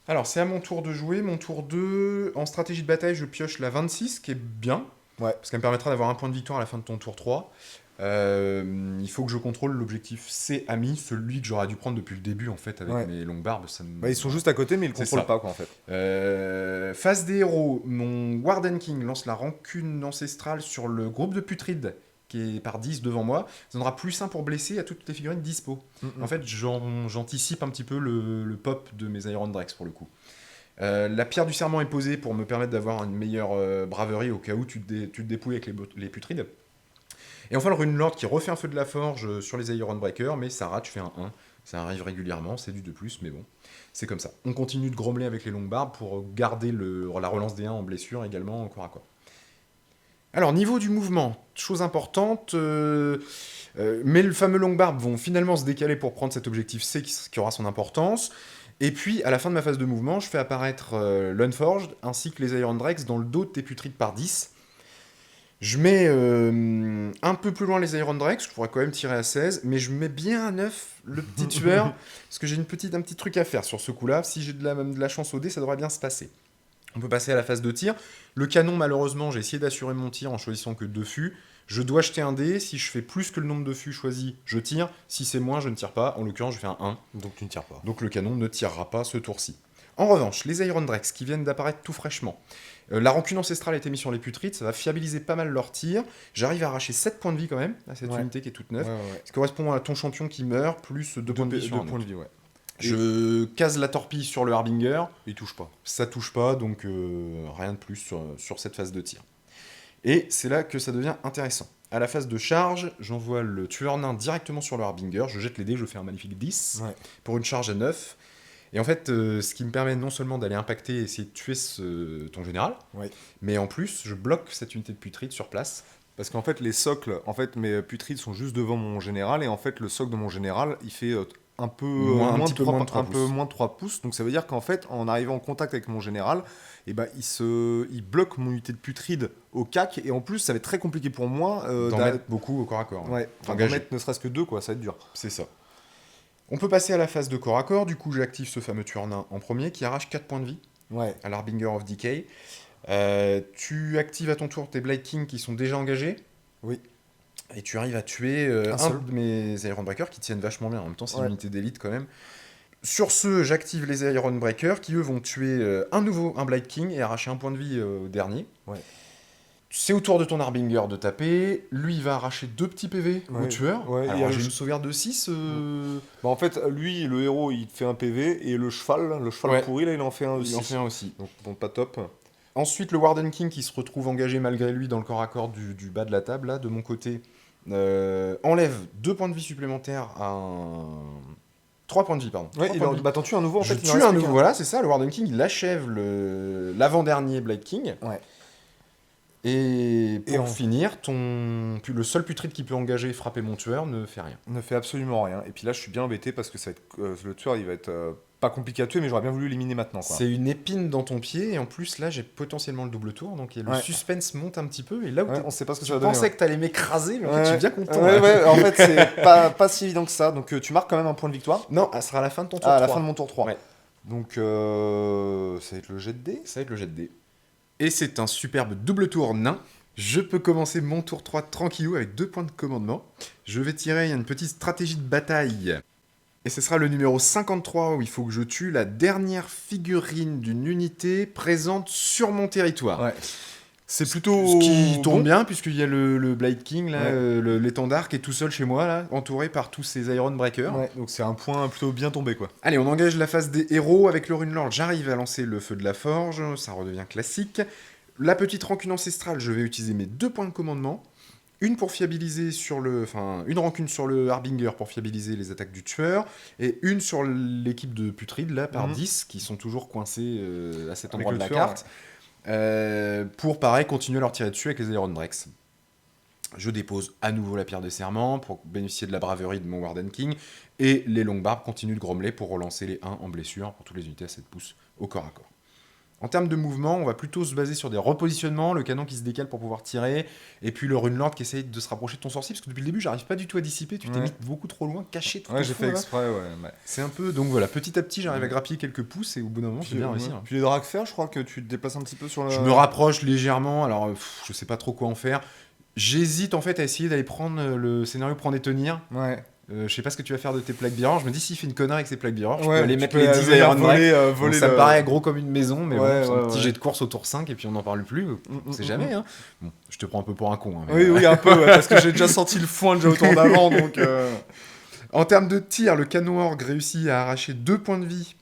Alors, c'est à mon tour de jouer. Mon tour 2, en stratégie de bataille, je pioche la 26, qui est bien. Ouais. Parce qu'elle me permettra d'avoir un point de victoire à la fin de ton tour 3. Il faut que je contrôle l'objectif C ami, celui que j'aurais dû prendre depuis le début en fait avec Ouais. mes longues barbes. Ça me... Bah, ils sont juste à côté mais ils le C'est contrôlent ça. pas quoi en fait. Phase des héros, mon Warden King lance la rancune ancestrale sur le groupe de putrides qui est par 10 devant moi. Ça donnera +1 pour blesser à toutes les figurines dispo. En fait, j'anticipe un petit peu le pop de mes Iron Drex pour le coup. La pierre du serment est posée pour me permettre d'avoir une meilleure braverie au cas où tu te dépouilles avec les putrides. Et enfin, le Rune Lord qui refait un feu de la forge sur les Iron Breaker, mais ça rate, je fais un 1. Ça arrive régulièrement, c'est du 2+, mais bon, c'est comme ça. On continue de grommeler avec les longues barbes pour garder la relance des 1 en blessure également, corps à corps. Alors, niveau du mouvement, chose importante, mais le fameux longue barbe vont finalement se décaler pour prendre cet objectif C qui aura son importance. Et puis, à la fin de ma phase de mouvement, je fais apparaître l'Unforged ainsi que les Iron Drex dans le dos de tes putrides par 10. Je mets un peu plus loin les Iron Drex, je pourrais quand même tirer à 16, mais je mets bien à 9 le petit tueur, parce que j'ai un petit truc à faire sur ce coup-là. Si j'ai de la chance au dé, ça devrait bien se passer. On peut passer à la phase de tir. Le canon, malheureusement, j'ai essayé d'assurer mon tir en choisissant que 2 fûts. Je dois jeter un dé. Si je fais plus que le nombre de fûts choisis, je tire. Si c'est moins, je ne tire pas. En l'occurrence, je fais un 1. Donc tu ne tires pas. Donc le canon ne tirera pas ce tour-ci. En revanche, les Iron Drex qui viennent d'apparaître tout fraîchement. La rancune ancestrale a été mise sur les putrides, ça va fiabiliser pas mal leur tir. J'arrive à arracher 7 points de vie quand même, à cette unité qui est toute neuve. Ce qui correspond à ton champion qui meurt, plus 2 points de vie sur un autre. ouais. Je case la torpille sur le Harbinger. Il touche pas. Ça touche pas, donc rien de plus sur cette phase de tir. Et c'est là que ça devient intéressant. À la phase de charge, j'envoie le tueur nain directement sur le Harbinger, je jette les dés, je fais un magnifique 10 pour une charge à 9. Et en fait, ce qui me permet non seulement d'aller impacter et essayer de tuer ton général, mais en plus, je bloque cette unité de putride sur place. Parce qu'en fait, les socles, mes putrides sont juste devant mon général, et en fait, le socle de mon général, il fait un peu moins de 3 pouces. Donc ça veut dire qu'en fait, en arrivant en contact avec mon général, il bloque mon unité de putride au cac, et en plus, ça va être très compliqué pour moi d'en mettre beaucoup au corps à corps. D'en mettre ne serait-ce que 2, quoi, ça va être dur. C'est ça. On peut passer à la phase de corps à corps, du coup j'active ce fameux tueur nain en premier qui arrache 4 points de vie à l'Harbinger of Decay. Tu actives à ton tour tes Blight King qui sont déjà engagés. Oui. Et tu arrives à tuer un de mes Iron Breakers qui tiennent vachement bien. En même temps, c'est une unité d'élite quand même. Sur ce, j'active les Iron Breakers qui eux vont tuer un Blight King et arracher un point de vie au dernier. C'est au tour de ton Harbinger de taper. Lui, il va arracher 2 petits PV au tueur. Alors, j'ai une sauvegarde de 6. En fait, lui, le héros, il fait un PV, et le cheval pourri, là, il en fait un aussi. Il en fait un aussi. Donc, bon, pas top. Ensuite, le Warden King qui se retrouve engagé malgré lui dans le corps à corps du bas de la table, là, de mon côté, enlève 2 points de vie supplémentaires à un... 3 points de vie, pardon. T'en tues un nouveau, en fait. Je tue un nouveau, voilà, c'est ça. Le Warden King, il achève l'avant-dernier Blight King. Et pour finir, le seul putride qui peut engager et frapper mon tueur ne fait rien. Ne fait absolument rien. Et puis là, je suis bien embêté parce que le tueur, il va être pas compliqué à tuer, mais j'aurais bien voulu l'éliminer maintenant. C'est une épine dans ton pied, et en plus, là, j'ai potentiellement le double tour, donc le suspense monte un petit peu. Et là où on sait pas ce que ça tu va donner. pensais que t'allais m'écraser, mais en fait, je suis bien content. En fait, c'est pas si évident que ça. Donc, tu marques quand même un point de victoire. Non, ça sera à la fin de ton tour 3. À la fin de mon tour 3. Donc, ça va être le jet de dés. Ça va être le jet de dés. Et c'est un superbe double tour nain. Je peux commencer mon tour 3 tranquillou avec 2 points de commandement. Je vais tirer une petite stratégie de bataille. Et ce sera le numéro 53 où il faut que je tue la dernière figurine d'une unité présente sur mon territoire. Ouais. C'est plutôt Ce qui tombe bon. bien, puisqu'il y a le Blade King, là, Ouais. l'étendard qui est tout seul chez moi, là, entouré par tous ces Iron Breakers. Ouais, donc c'est un point plutôt bien tombé, quoi. Allez, on engage la phase des héros avec le Runelord. J'arrive à lancer le feu de la forge, ça redevient classique. La petite rancune ancestrale, je vais utiliser mes 2 points de commandement. Une pour fiabiliser une rancune sur le Harbinger pour fiabiliser les attaques du tueur, et une sur l'équipe de Putride, là, par 10, qui sont toujours coincés à cet Avec endroit le de la tueur, carte, pour, pareil, continuer à leur tirer dessus avec les Iron Drex. Je dépose à nouveau la pierre de serment pour bénéficier de la braverie de mon Warden King, et les longues barbes continuent de grommeler pour relancer les 1 en blessure pour toutes les unités à 7 pouces au corps à corps. En termes de mouvement, on va plutôt se baser sur des repositionnements, le canon qui se décale pour pouvoir tirer, et puis le Runelord qui essaye de se rapprocher de ton sorcier, parce que depuis le début, j'arrive pas du tout à dissiper, tu t'es Ouais. mis beaucoup trop loin, caché tout Ouais, au j'ai fond, fait là. exprès, ouais. C'est un peu... Donc voilà, petit à petit, j'arrive à Ouais. grappiller quelques pouces, et au bout d'un moment, c'est bien réussi. hein. Puis les dracs fer, je crois que tu te déplaces un petit peu sur le... Je me rapproche légèrement, alors je sais pas trop quoi en faire. J'hésite en fait à essayer d'aller prendre le scénario Prendre et Tenir. Ouais. Je sais pas ce que tu vas faire de tes plaques bireurs. Je me dis, s'il fait une connerie avec ses plaques bireurs, je peux Ouais, aller tu mettre peux les aller 10 venir Iron Break. voler Ça me le- paraît gros comme une maison, mais Ouais, bon, c'est un ouais, petit ouais. jet de course au tour 5 et puis on n'en parle plus. On sait jamais. Hein. Bon, je te prends un peu pour un con. Hein, mais, Oui, un peu, ouais, parce que j'ai déjà senti le foin déjà autant d'avant, donc... En termes de tir, le canon orgue réussit à arracher 2 points de vie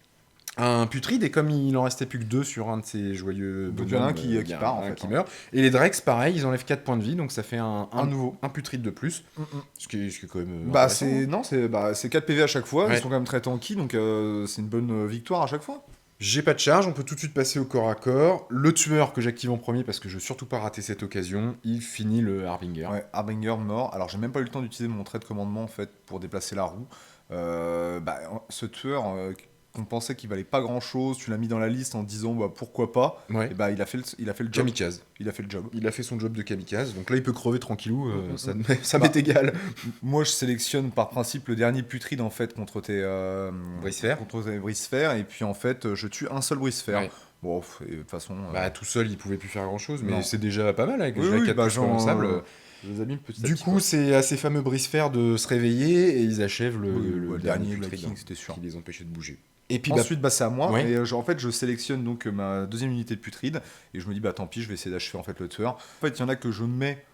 à un Putride, et comme il en restait plus que 2 sur un de ces joyeux Donc il y en a un bonhommes, qui il y a part, en un fait, qui hein. meurt. Et les Drex, pareil, ils enlèvent 4 points de vie, donc ça fait un nouveau. un Putride de plus. Ce qui est quand même. Bah, intéressant, hein. c'est 4 PV à chaque fois, Ouais. ils sont quand même très tanky, donc c'est une bonne victoire à chaque fois. J'ai pas de charge, on peut tout de suite passer au corps à corps. Le tueur que j'active en premier parce que je veux surtout pas rater cette occasion, il finit le Harbinger. Ouais, Harbinger mort. Alors, j'ai même pas eu le temps d'utiliser mon trait de commandement, en fait, pour déplacer la roue. Ce tueur, qu'on pensait qu'il valait pas grand-chose, tu l'as mis dans la liste en disant, bah, pourquoi pas. Ouais. Et bah, il a fait le job. Kamikaze. Il a fait le job. Il a fait son job de kamikaze, donc là il peut crever tranquillou, ça Bah, m'est égal. Moi, je sélectionne par principe le dernier putride, en fait, contre tes Brise-fer. contre tes brise-fer, et puis, en fait, je tue un seul brise-fer. Ouais. Bon, et de toute façon... Bah tout seul il pouvait plus faire grand chose, mais Non. c'est déjà pas mal avec Oui, les oui, 4 bah, touches genre, en sable. je les abîme petit à Du petit, coup, quoi. c'est à ces fameux brise-fer de se réveiller et ils achèvent le, Oui, le le dernier Putride, Black King, hein, c'était sûr. qui les empêchait de bouger. Et puis Ensuite, c'est à moi. ouais. Et en fait, je sélectionne donc ma deuxième unité de putride. Et je me dis, bah tant pis, je vais essayer d'achever en fait le tueur. En fait, il y en a que je mets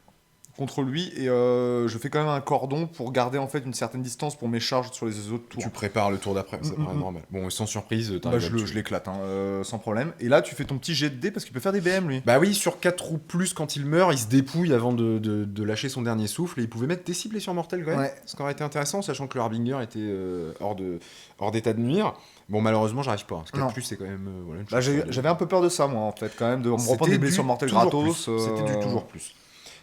contre lui. Et je fais quand même un cordon pour garder en fait une certaine distance pour mes charges sur les autres tours. tu prépares le tour d'après, ça paraît normal. Bon, sans surprise, Bah, t'arrives à le je tuer. l'éclate, hein, sans problème. Et là, tu fais ton petit jet de dés parce qu'il peut faire des BM lui. Bah oui, sur 4 ou plus, quand il meurt, il se dépouille avant de lâcher son dernier souffle, et il pouvait mettre des cibles sur mortel quand même. Ouais. Ce qui aurait été intéressant, sachant que le Harbinger était hors d'état de nuire. Bon, malheureusement, j'arrive pas. Parce que Non. plus, c'est quand même voilà, une Bah, chose. j'avais un peu peur de ça, moi, en fait, quand même, de me reprendre C'était des du blessures mortelles toujours gratos. plus. C'était du toujours plus.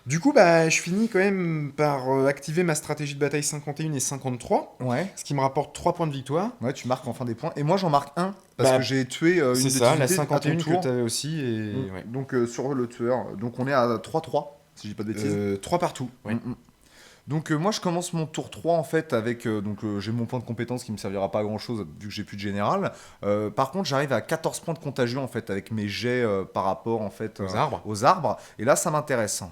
Du coup, bah, je finis quand même par activer ma stratégie de bataille 51 et 53, Ouais. ce qui me rapporte 3 points de victoire. Ouais, tu marques enfin des points. Et moi, j'en marque un parce Bah, que j'ai tué une C'est des ça, la unités à ton 51 tour. que t'avais aussi. Et... ouais. Donc sur le tueur. Donc on est à 3-3, si je dis pas de bêtises. 3 partout. Ouais. Donc moi je commence mon tour 3 en fait avec j'ai mon point de compétence qui me servira pas à grand chose vu que j'ai plus de général. Par contre j'arrive à 14 points de contagion en fait avec mes jets par rapport en fait Aux arbres. et là ça m'intéresse.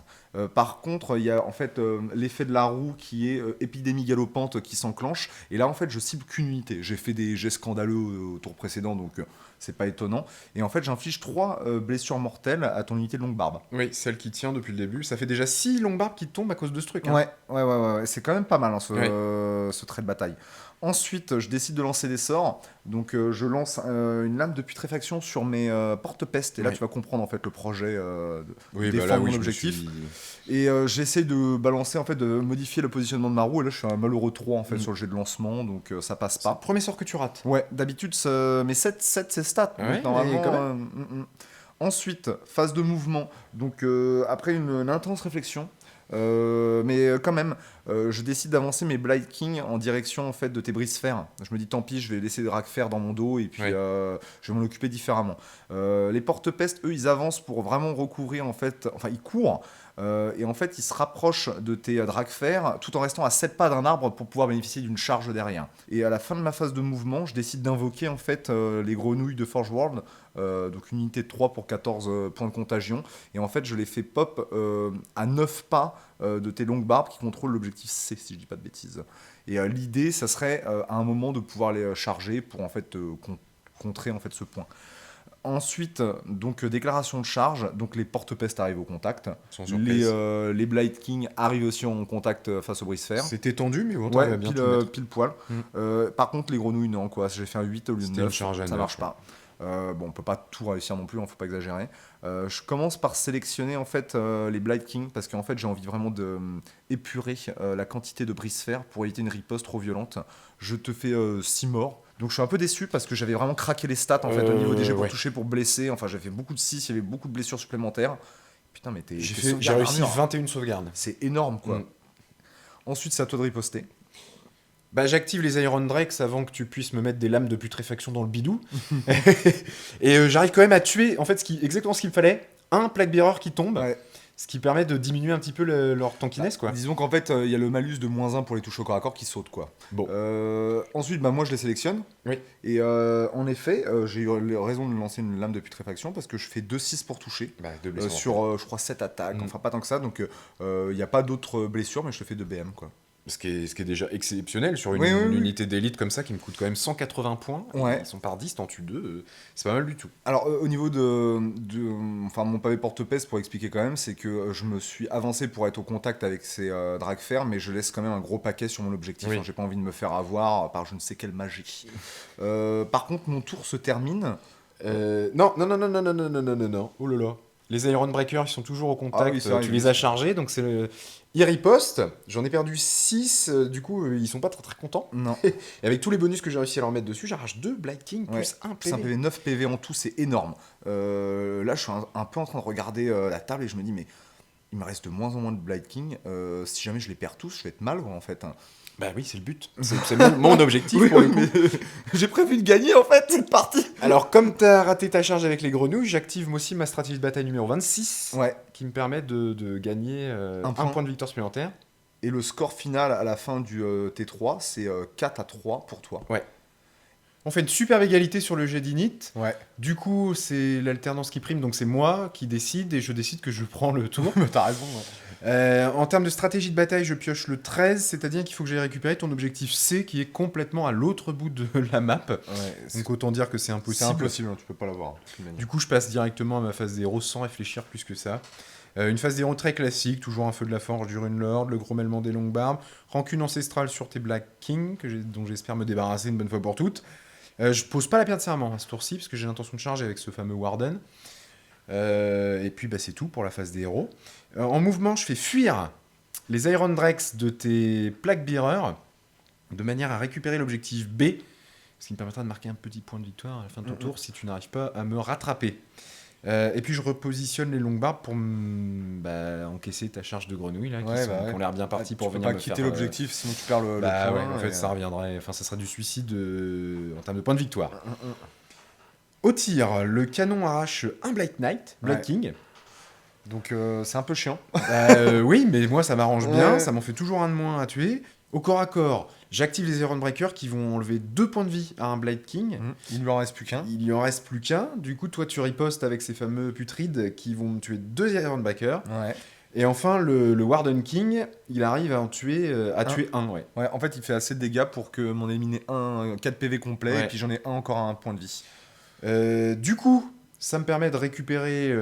Par contre il y a en fait l'effet de la roue qui est épidémie galopante qui s'enclenche et là en fait je cible qu'une unité. J'ai fait des jets scandaleux au tour précédent donc c'est pas étonnant et en fait j'inflige 3 blessures mortelles à ton unité de longue barbe. Oui, celle qui tient depuis le début. Ça fait déjà 6 longues barbes qui tombent à cause de ce truc. Hein. Ouais. C'est quand même pas mal, hein, ce trait de bataille. Ensuite, je décide de lancer des sorts. Donc, je lance une lame de putréfaction sur mes porte-peste. Et là, Ouais. tu vas comprendre en fait le projet de Oui, défendre bah là, mon oui, objectif. Et j'essaie de balancer, en fait, de modifier le positionnement de ma roue. Et là, je suis un malheureux 3 en fait sur le jet de lancement. Donc, ça passe C'est le pas. premier sort que tu rates. Ouais, d'habitude, mes 7, c'est stats. Donc, Ouais, normalement. mais quand Ensuite, phase de mouvement. Donc, après une intense réflexion. Mais quand même, je décide d'avancer mes Blight King en direction en fait de tes brises-fer. Je me dis tant pis, je vais laisser des rack-fer dans mon dos et puis Ouais. je vais m'en occuper différemment. Les porte-peste, eux, ils avancent pour vraiment recouvrir en fait, enfin ils courent et en fait ils se rapprochent de tes drag-fer tout en restant à 7 pas d'un arbre pour pouvoir bénéficier d'une charge derrière. Et à la fin de ma phase de mouvement, je décide d'invoquer en fait les grenouilles de Forge World donc une unité de 3 pour 14 points de contagion. Et en fait, je les fais pop à 9 pas de tes longues barbes qui contrôlent l'objectif C, si je dis pas de bêtises. Et l'idée, ça serait à un moment de pouvoir les charger pour en fait contrer en fait ce point. Ensuite, donc déclaration de charge, donc les porte-pestes arrivent au contact. Sans surprise. Les Blight King arrivent aussi en contact face au brise-fer. C'était tendu, mais bon, Ouais, t'arrives à bien tout mettre. pile poil. Par contre, les grenouilles, non, quoi. J'ai fait un 8 au lieu de C'était une 9, charge à ça 9, marche pas. Bon, on peut pas tout réussir non plus, faut pas exagérer. Je commence par sélectionner en fait les Blight King parce qu'en fait j'ai envie vraiment de épurer la quantité de brise-fer pour éviter une riposte trop violente. Je te fais 6 morts. Donc je suis un peu déçu parce que j'avais vraiment craqué les stats en fait au niveau des jets pour ouais. toucher, pour blesser. Enfin, j'ai fait beaucoup de 6, il y avait beaucoup de blessures supplémentaires. Putain, mais J'ai réussi 21 sauvegardes. C'est énorme quoi. Ensuite, c'est à toi de riposter. Bah, j'active les Iron Drakes avant que tu puisses me mettre des lames de putréfaction dans le bidou. Et j'arrive quand même à tuer, en fait, exactement ce qu'il me fallait. Un Plague Bearer qui tombe, Ouais. ce qui permet de diminuer un petit peu leur tankiness, quoi. Disons qu'en fait, il y a le malus de -1 pour les touches au corps à corps qui saute quoi. Bon. Ensuite, moi je les sélectionne. Oui. Et en effet, j'ai eu raison de lancer une lame de putréfaction parce que je fais 2-6 pour toucher. Bah, deux blessures. Sur, je crois, 7 attaques. Enfin, pas tant que ça. Donc, il n'y a pas d'autres blessures, mais je te fais 2 BM quoi. Ce qui est déjà exceptionnel sur une, Oui, oui, une oui. unité d'élite comme ça qui me coûte quand même 180 points. Ouais. Ils sont par 10, t'en tues 2. C'est pas mal du tout. Alors, au niveau enfin, mon pavé porte-peste, pour expliquer quand même, c'est que je me suis avancé pour être au contact avec ces dragfers, mais je laisse quand même un gros paquet sur mon objectif. Oui. Hein, j'ai pas envie de me faire avoir par je ne sais quelle magie. Par contre, mon tour se termine. Non. Oh là là. Les Iron Breakers, ils sont toujours au contact. Ah oui, c'est vrai, tu oui. les as chargés, donc c'est le. Ils ripostent. J'en ai perdu 6. Du coup, ils sont pas très très contents. Non. Et avec tous les bonus que j'ai réussi à leur mettre dessus, j'arrache 2 Blight King Ouais. plus 1 Plus un PV. PV, 9 PV en tout, c'est énorme. Là, je suis un peu en train de regarder la table et je me dis, mais il me reste de moins en moins de Blight King. Si jamais je les perds tous, je vais être mal, en fait. Hein. Bah oui, c'est le but. C'est mon objectif pour le coup. J'ai prévu de gagner, en fait, cette partie. Alors, comme t'as raté ta charge avec les grenouilles, j'active moi aussi ma stratégie de bataille numéro 26 Ouais. qui me permet de gagner un point. point de victoire supplémentaire. Et le score final à la fin du T3, c'est 4-3 pour toi. On fait une superbe égalité sur le jet d'init. Ouais. Du coup, c'est l'alternance qui prime, donc c'est moi qui décide et je décide que je prends le tour. T'as raison. En termes de stratégie de bataille, je pioche le 13, c'est-à-dire qu'il faut que j'aille récupérer ton objectif C qui est complètement à l'autre bout de la map. Ouais, Donc autant dire que c'est c'est impossible. impossible, hein, tu peux pas l'avoir. Du coup, je passe directement à ma phase des héros sans réfléchir plus que ça. Une phase des héros très classique, toujours un feu de la forge du Runelord, le grommellement des longues barbes, rancune ancestrale sur tes Black King, dont j'espère me débarrasser une bonne fois pour toutes. Je pose pas la pierre de serment à ce tour-ci, parce que j'ai l'intention de charger avec ce fameux Warden. Et puis bah, c'est tout pour la phase des héros. En mouvement, je fais fuir les Iron Drakes de tes Plague Bearers, de manière à récupérer l'objectif B, ce qui me permettra de marquer un petit point de victoire à la fin de ton tour si tu n'arrives pas à me rattraper. Et puis je repositionne les longues barbes pour encaisser ta charge de grenouilles là, qui ont l'air bien partis pour venir pas me quitter faire, l'objectif, sinon tu perds le Bah point. ouais, en fait, ça reviendrait. Enfin, ça sera du suicide en termes de points de victoire. Au tir, le canon arrache un Blight Knight, Blight Ouais. King. Donc c'est un peu chiant. Oui, mais moi ça m'arrange bien, Ouais. ça m'en fait toujours un de moins à tuer. Au corps à corps, j'active les Iron Breakers qui vont enlever 2 points de vie à un Blight King. Il lui en reste plus qu'un. Il lui en reste plus qu'un. Du coup, toi, tu ripostes avec ces fameux putrides qui vont me tuer 2 Iron Breakers. Ouais. Et enfin, le Warden King, il arrive à en tuer, tuer un, ouais. Ouais, en fait, il fait assez de dégâts pour que mon ennemi ait 4 PV complet, Ouais. et puis j'en ai un encore à un point de vie. Du coup, ça me permet de récupérer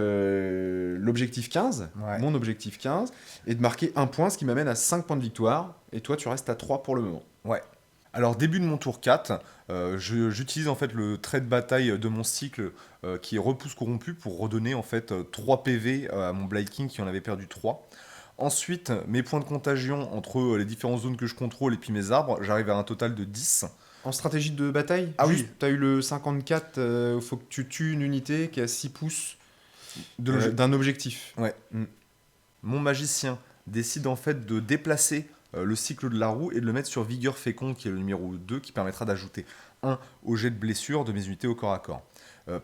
l'objectif 15, Ouais. mon objectif 15, et de marquer un point, ce qui m'amène à 5 points de victoire. Et toi, tu restes à 3 pour le moment. Ouais. Alors, début de mon tour 4, j'utilise en fait le trait de bataille de mon cycle qui est repousse corrompu pour redonner en fait 3 PV à mon Blight King qui en avait perdu 3. Ensuite, mes points de contagion entre les différentes zones que je contrôle et puis mes arbres, j'arrive à un total de 10. En stratégie de bataille, Ah juste, oui. t'as eu le 54, il faut que tu tues une unité qui est à 6 pouces De d'un objectif. Ouais. Mm. Mon magicien décide en fait de déplacer le cycle de la roue et de le mettre sur Vigueur Fécond, qui est le numéro 2, qui permettra d'ajouter 1 au jet de blessure de mes unités au corps à corps.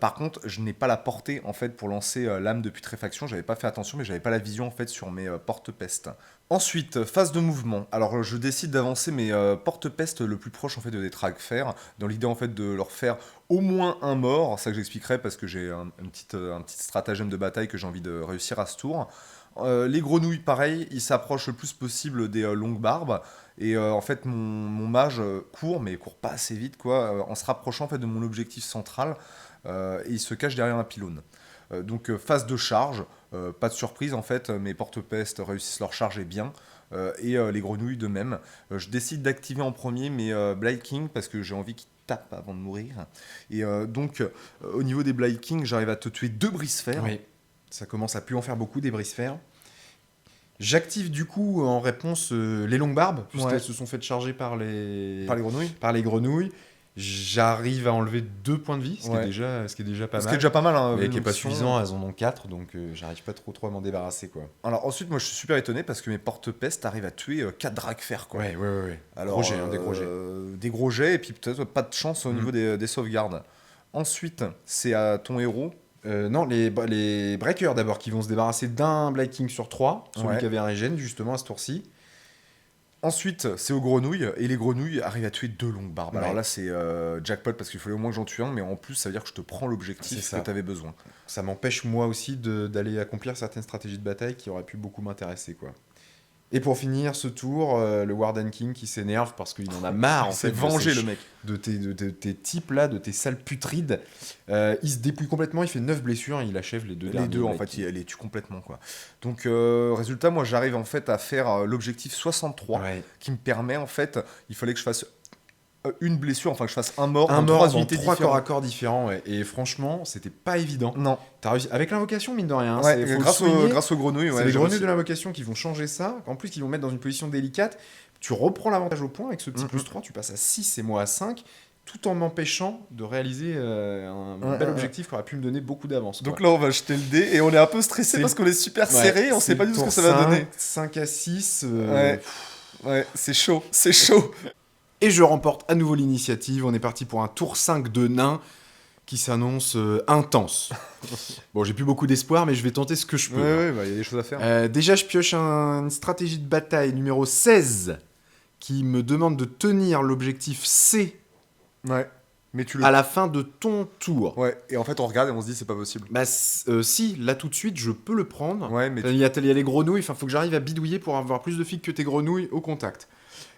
Par contre, je n'ai pas la portée en fait pour lancer lame de putréfaction. J'avais pas fait attention, mais j'avais pas la vision en fait sur mes porte-peste. Ensuite, phase de mouvement. Alors, je décide d'avancer mes porte-peste le plus proche en fait de des Dragfer, dans l'idée en fait de leur faire au moins un mort. Ça que j'expliquerai parce que j'ai un petit stratagème de bataille que j'ai envie de réussir à ce tour. Les grenouilles, pareil, ils s'approchent le plus possible des longues barbes. Et en fait, mon mage court, mais il court pas assez vite, quoi, en se rapprochant en fait de mon objectif central. Et il se cache derrière un pylône. Donc phase de charge, pas de surprise en fait, mes porte-peste réussissent leur charge et bien, et les grenouilles de même. Je décide d'activer en premier mes Blight King parce que j'ai envie qu'ils tapent avant de mourir. Et donc au niveau des Blight King, j'arrive à te tuer 2 brise-fer. Oui, ça commence à plus en faire beaucoup des brise-fer. J'active du coup en réponse les longues barbes, puisqu'elles se sont faites charger par les grenouilles. J'arrive à enlever 2 points de vie, ce qui est déjà pas mal. Ce qui est déjà pas mal, hein, mais qui est pas suffisant, elles en ont 4, donc j'arrive pas trop à m'en débarrasser, quoi. Alors ensuite, moi je suis super étonné parce que mes porte-peste arrivent à tuer 4 Dragfer, quoi. Ouais. Alors, Des gros jets. Des gros jets, et puis peut-être pas de chance au niveau des sauvegardes. Ensuite, c'est à ton héros. Non, les breakers d'abord qui vont se débarrasser d'un Blight King sur 3, celui qui avait un régène justement à ce tour-ci. Ensuite, c'est aux grenouilles, et les grenouilles arrivent à tuer 2 longues barbes. Alors là, c'est jackpot parce qu'il fallait au moins que j'en tue un, mais en plus, ça veut dire que je te prends l'objectif que tu avais besoin. Ça m'empêche moi aussi d'aller accomplir certaines stratégies de bataille qui auraient pu beaucoup m'intéresser, quoi. Et pour finir ce tour, le Warden King qui s'énerve parce qu'il en a marre, en fait, vengé le mec. de tes types là, de tes sales putrides. Il se dépouille complètement, il fait 9 blessures et il achève les 2 derniers. Les 2 en fait, il les tue complètement, quoi. Donc résultat, moi j'arrive en fait à faire l'objectif 63 qui me permet en fait, il fallait que je fasse une blessure, enfin que je fasse un mort dans 3 unités différentes. 3 corps à corps différents, et franchement, c'était pas évident. Non. T'as réussi avec l'invocation, mine de rien. Grâce aux grenouilles. C'est les grenouilles de l'invocation qui vont changer ça, en plus qui vont mettre dans une position délicate. Tu reprends l'avantage au point avec ce petit plus 3, tu passes à 6 et moi à 5, tout en m'empêchant de réaliser un bel objectif qui aurait pu me donner beaucoup d'avance. Donc là, on va jeter le dé et on est un peu stressé parce qu'on est super serré, on sait pas du tout ce que ça va donner. 5 à 6. Ouais, c'est chaud. Et je remporte à nouveau l'initiative. On est parti pour un tour 5 de nain qui s'annonce intense. Bon, j'ai plus beaucoup d'espoir, mais je vais tenter ce que je peux. Ouais, y a des choses à faire. Déjà, je pioche une stratégie de bataille numéro 16 qui me demande de tenir l'objectif C mais à la fin de ton tour. Ouais, et en fait, on regarde et on se dit c'est pas possible. Bah, si, là tout de suite, je peux le prendre. Ouais, mais il y a les grenouilles, il faut que j'arrive à bidouiller pour avoir plus de figues que tes grenouilles au contact.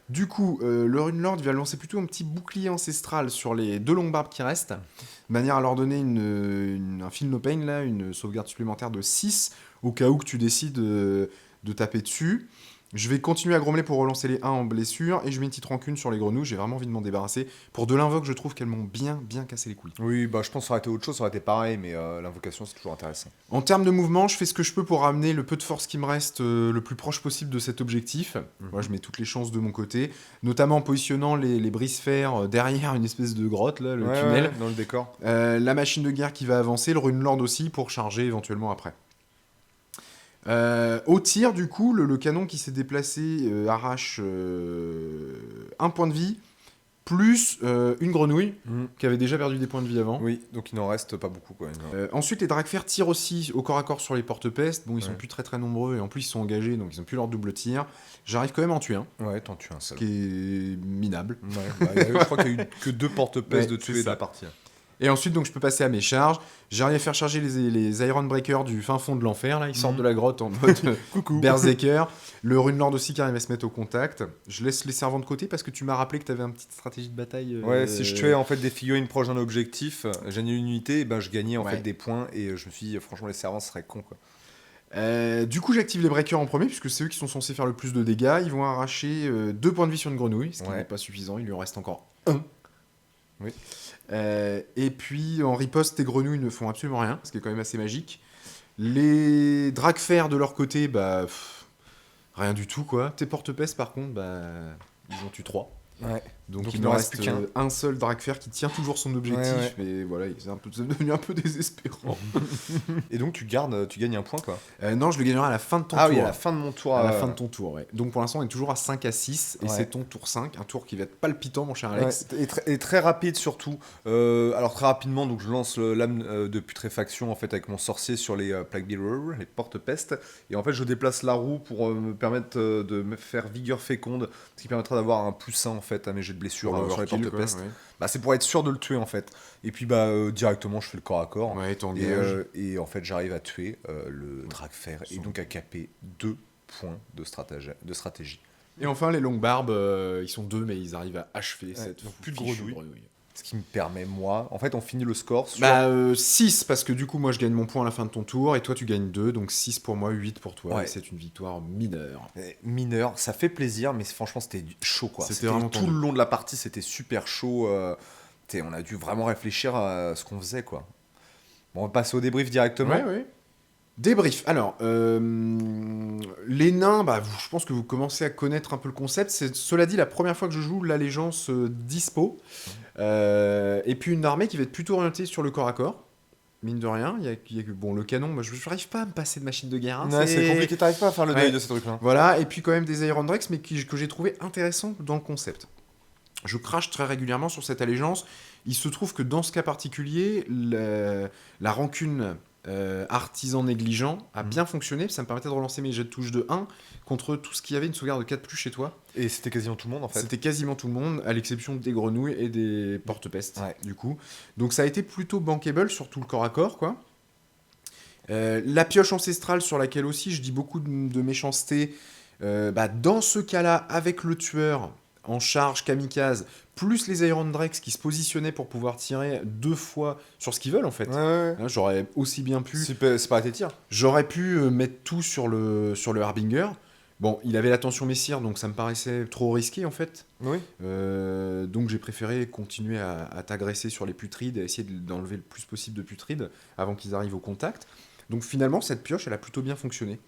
Du coup, le Runelord va lancer plutôt un petit bouclier ancestral sur les 2 longues barbes qui restent, de manière à leur donner un Feel No Pain, là, une sauvegarde supplémentaire de 6, au cas où que tu décides de taper dessus. Je vais continuer à grommeler pour relancer les 1 en blessure, et je mets une petite rancune sur les grenouilles, j'ai vraiment envie de m'en débarrasser. Pour de l'invoque, je trouve qu'elles m'ont bien cassé les couilles. Oui, bah je pense que ça aurait été autre chose, ça aurait été pareil, mais l'invocation c'est toujours intéressant. En termes de mouvement, je fais ce que je peux pour ramener le peu de force qui me reste le plus proche possible de cet objectif. Moi, je mets toutes les chances de mon côté, notamment en positionnant les brise-fer derrière une espèce de grotte, là, le tunnel. Dans le décor. La machine de guerre qui va avancer, le Runelord aussi, pour charger éventuellement après. Au tir, du coup, le canon qui s'est déplacé arrache 1 point de vie, plus une grenouille qui avait déjà perdu des points de vie avant. Oui, donc il n'en reste pas beaucoup, quoi. Ensuite, les Dragfer tirent aussi au corps à corps sur les porte-peste. Bon, ils sont plus très nombreux et en plus ils sont engagés, donc ils ont plus leur double tir. J'arrive quand même à en tuer un. Ouais, t'en tues un seul. Ce qui est minable. Je crois qu'il y a eu que 2 porte-peste de tuer de la partie. Et ensuite, donc, je peux passer à mes charges. J'arrive à faire charger les Iron Breakers du fin fond de l'enfer. Là, ils sortent de la grotte en mode berserker. Le Runelord aussi qui arrive à se mettre au contact. Je laisse les servants de côté parce que tu m'as rappelé que tu avais une petite stratégie de bataille. Ouais, si je tuais en fait des figurines proches d'un objectif, gagnais une unité, et ben je gagnais en fait des points. Et je me suis dit, franchement, les servants ce serait con, quoi. Du coup, j'active les breakers en premier puisque c'est eux qui sont censés faire le plus de dégâts. Ils vont arracher 2 points de vie sur une grenouille, ce qui n'est pas suffisant. Il lui en reste encore 1. Oui. Et puis en riposte, tes grenouilles ne font absolument rien, ce qui est quand même assez magique. Les Dragfer de leur côté, rien du tout, quoi. Tes porte-peste, par contre, ils en tuent 3. Ouais. Donc il il nous en reste reste plus qu'un. un seul Dragfer qui tient toujours son objectif, Ouais. mais voilà, c'est devenu un peu désespérant. Et donc tu gagnes un point quoi. Non, je le gagnerai à la fin de ton Ah tour. oui, à la fin de mon tour. À la fin de ton tour, ouais. Donc pour l'instant, on est toujours à 5 à 6, et Ouais. c'est ton tour 5, un tour qui va être palpitant, mon cher Ouais, Alex. et très rapide surtout. Alors très rapidement, donc je lance l'âme de putréfaction en fait avec mon sorcier sur les plague bearers, les porte-peste, et en fait je déplace la roue pour me permettre de me faire vigueur féconde, ce qui permettra d'avoir un +1 en fait à mes jets de blessure Pour sur les l'overkill, quoi, porte-peste. ouais. Bah, c'est pour être sûr de le tuer en fait. Et puis directement je fais le corps à corps. Ouais, t'engages. Et en fait j'arrive à tuer le Dragfer et donc à caper 2 points de stratégie. Et enfin, les longues barbes, ils sont 2, mais ils arrivent à achever cette donc plus de fichue grenouilles. Ce qui me permet, moi, en fait, on finit le score sur. 6, parce que du coup, moi, je gagne mon point à la fin de ton tour, et toi, tu gagnes 2, donc 6 pour moi, 8 pour toi, Ouais. et c'est une victoire mineure. Mineur, ça fait plaisir, mais franchement, c'était chaud, quoi. C'était vraiment tout tendu. le long de la partie, c'était super chaud. On a dû vraiment réfléchir à ce qu'on faisait, quoi. Bon, on va passer au débrief directement. Ouais. Débrief. Alors, les nains, je pense que vous commencez à connaître un peu le concept. C'est, cela dit, la première fois que je joue l'allégeance dispo. Et puis une armée qui va être plutôt orientée sur le corps à corps. Mine de rien, bon, le canon, moi je n'arrive pas à me passer de machine de guerre. Hein, Ouais, c'est compliqué, t'arrives pas à faire le Ouais. deuil de ce truc-là. Voilà, et puis quand même des Iron Drex, mais que j'ai trouvé intéressant dans le concept. Je crache très régulièrement sur cette allégeance. Il se trouve que dans ce cas particulier, la rancune artisan négligent a bien fonctionné. Ça me permettait de relancer mes jets de touche de 1 contre tout ce qui avait une sauvegarde de 4+ chez toi. Et c'était quasiment tout le monde, en fait. C'était quasiment tout le monde, à l'exception des grenouilles et des porte-pestes, du coup. Donc ça a été plutôt bankable sur tout le corps à corps, quoi. La pioche ancestrale sur laquelle aussi je dis beaucoup de méchanceté. Dans ce cas-là, avec le tueur en charge kamikaze, plus les Iron Drex qui se positionnaient pour pouvoir tirer 2 fois sur ce qu'ils veulent en fait. Ouais. Hein, j'aurais aussi bien pu. C'est pas à tes tirs. J'aurais pu mettre tout sur le Harbinger. Bon, il avait la tension messire, donc ça me paraissait trop risqué en fait. Oui. Donc j'ai préféré continuer à t'agresser sur les putrides et essayer d'enlever le plus possible de putrides avant qu'ils arrivent au contact. Donc finalement, cette pioche, elle a plutôt bien fonctionné.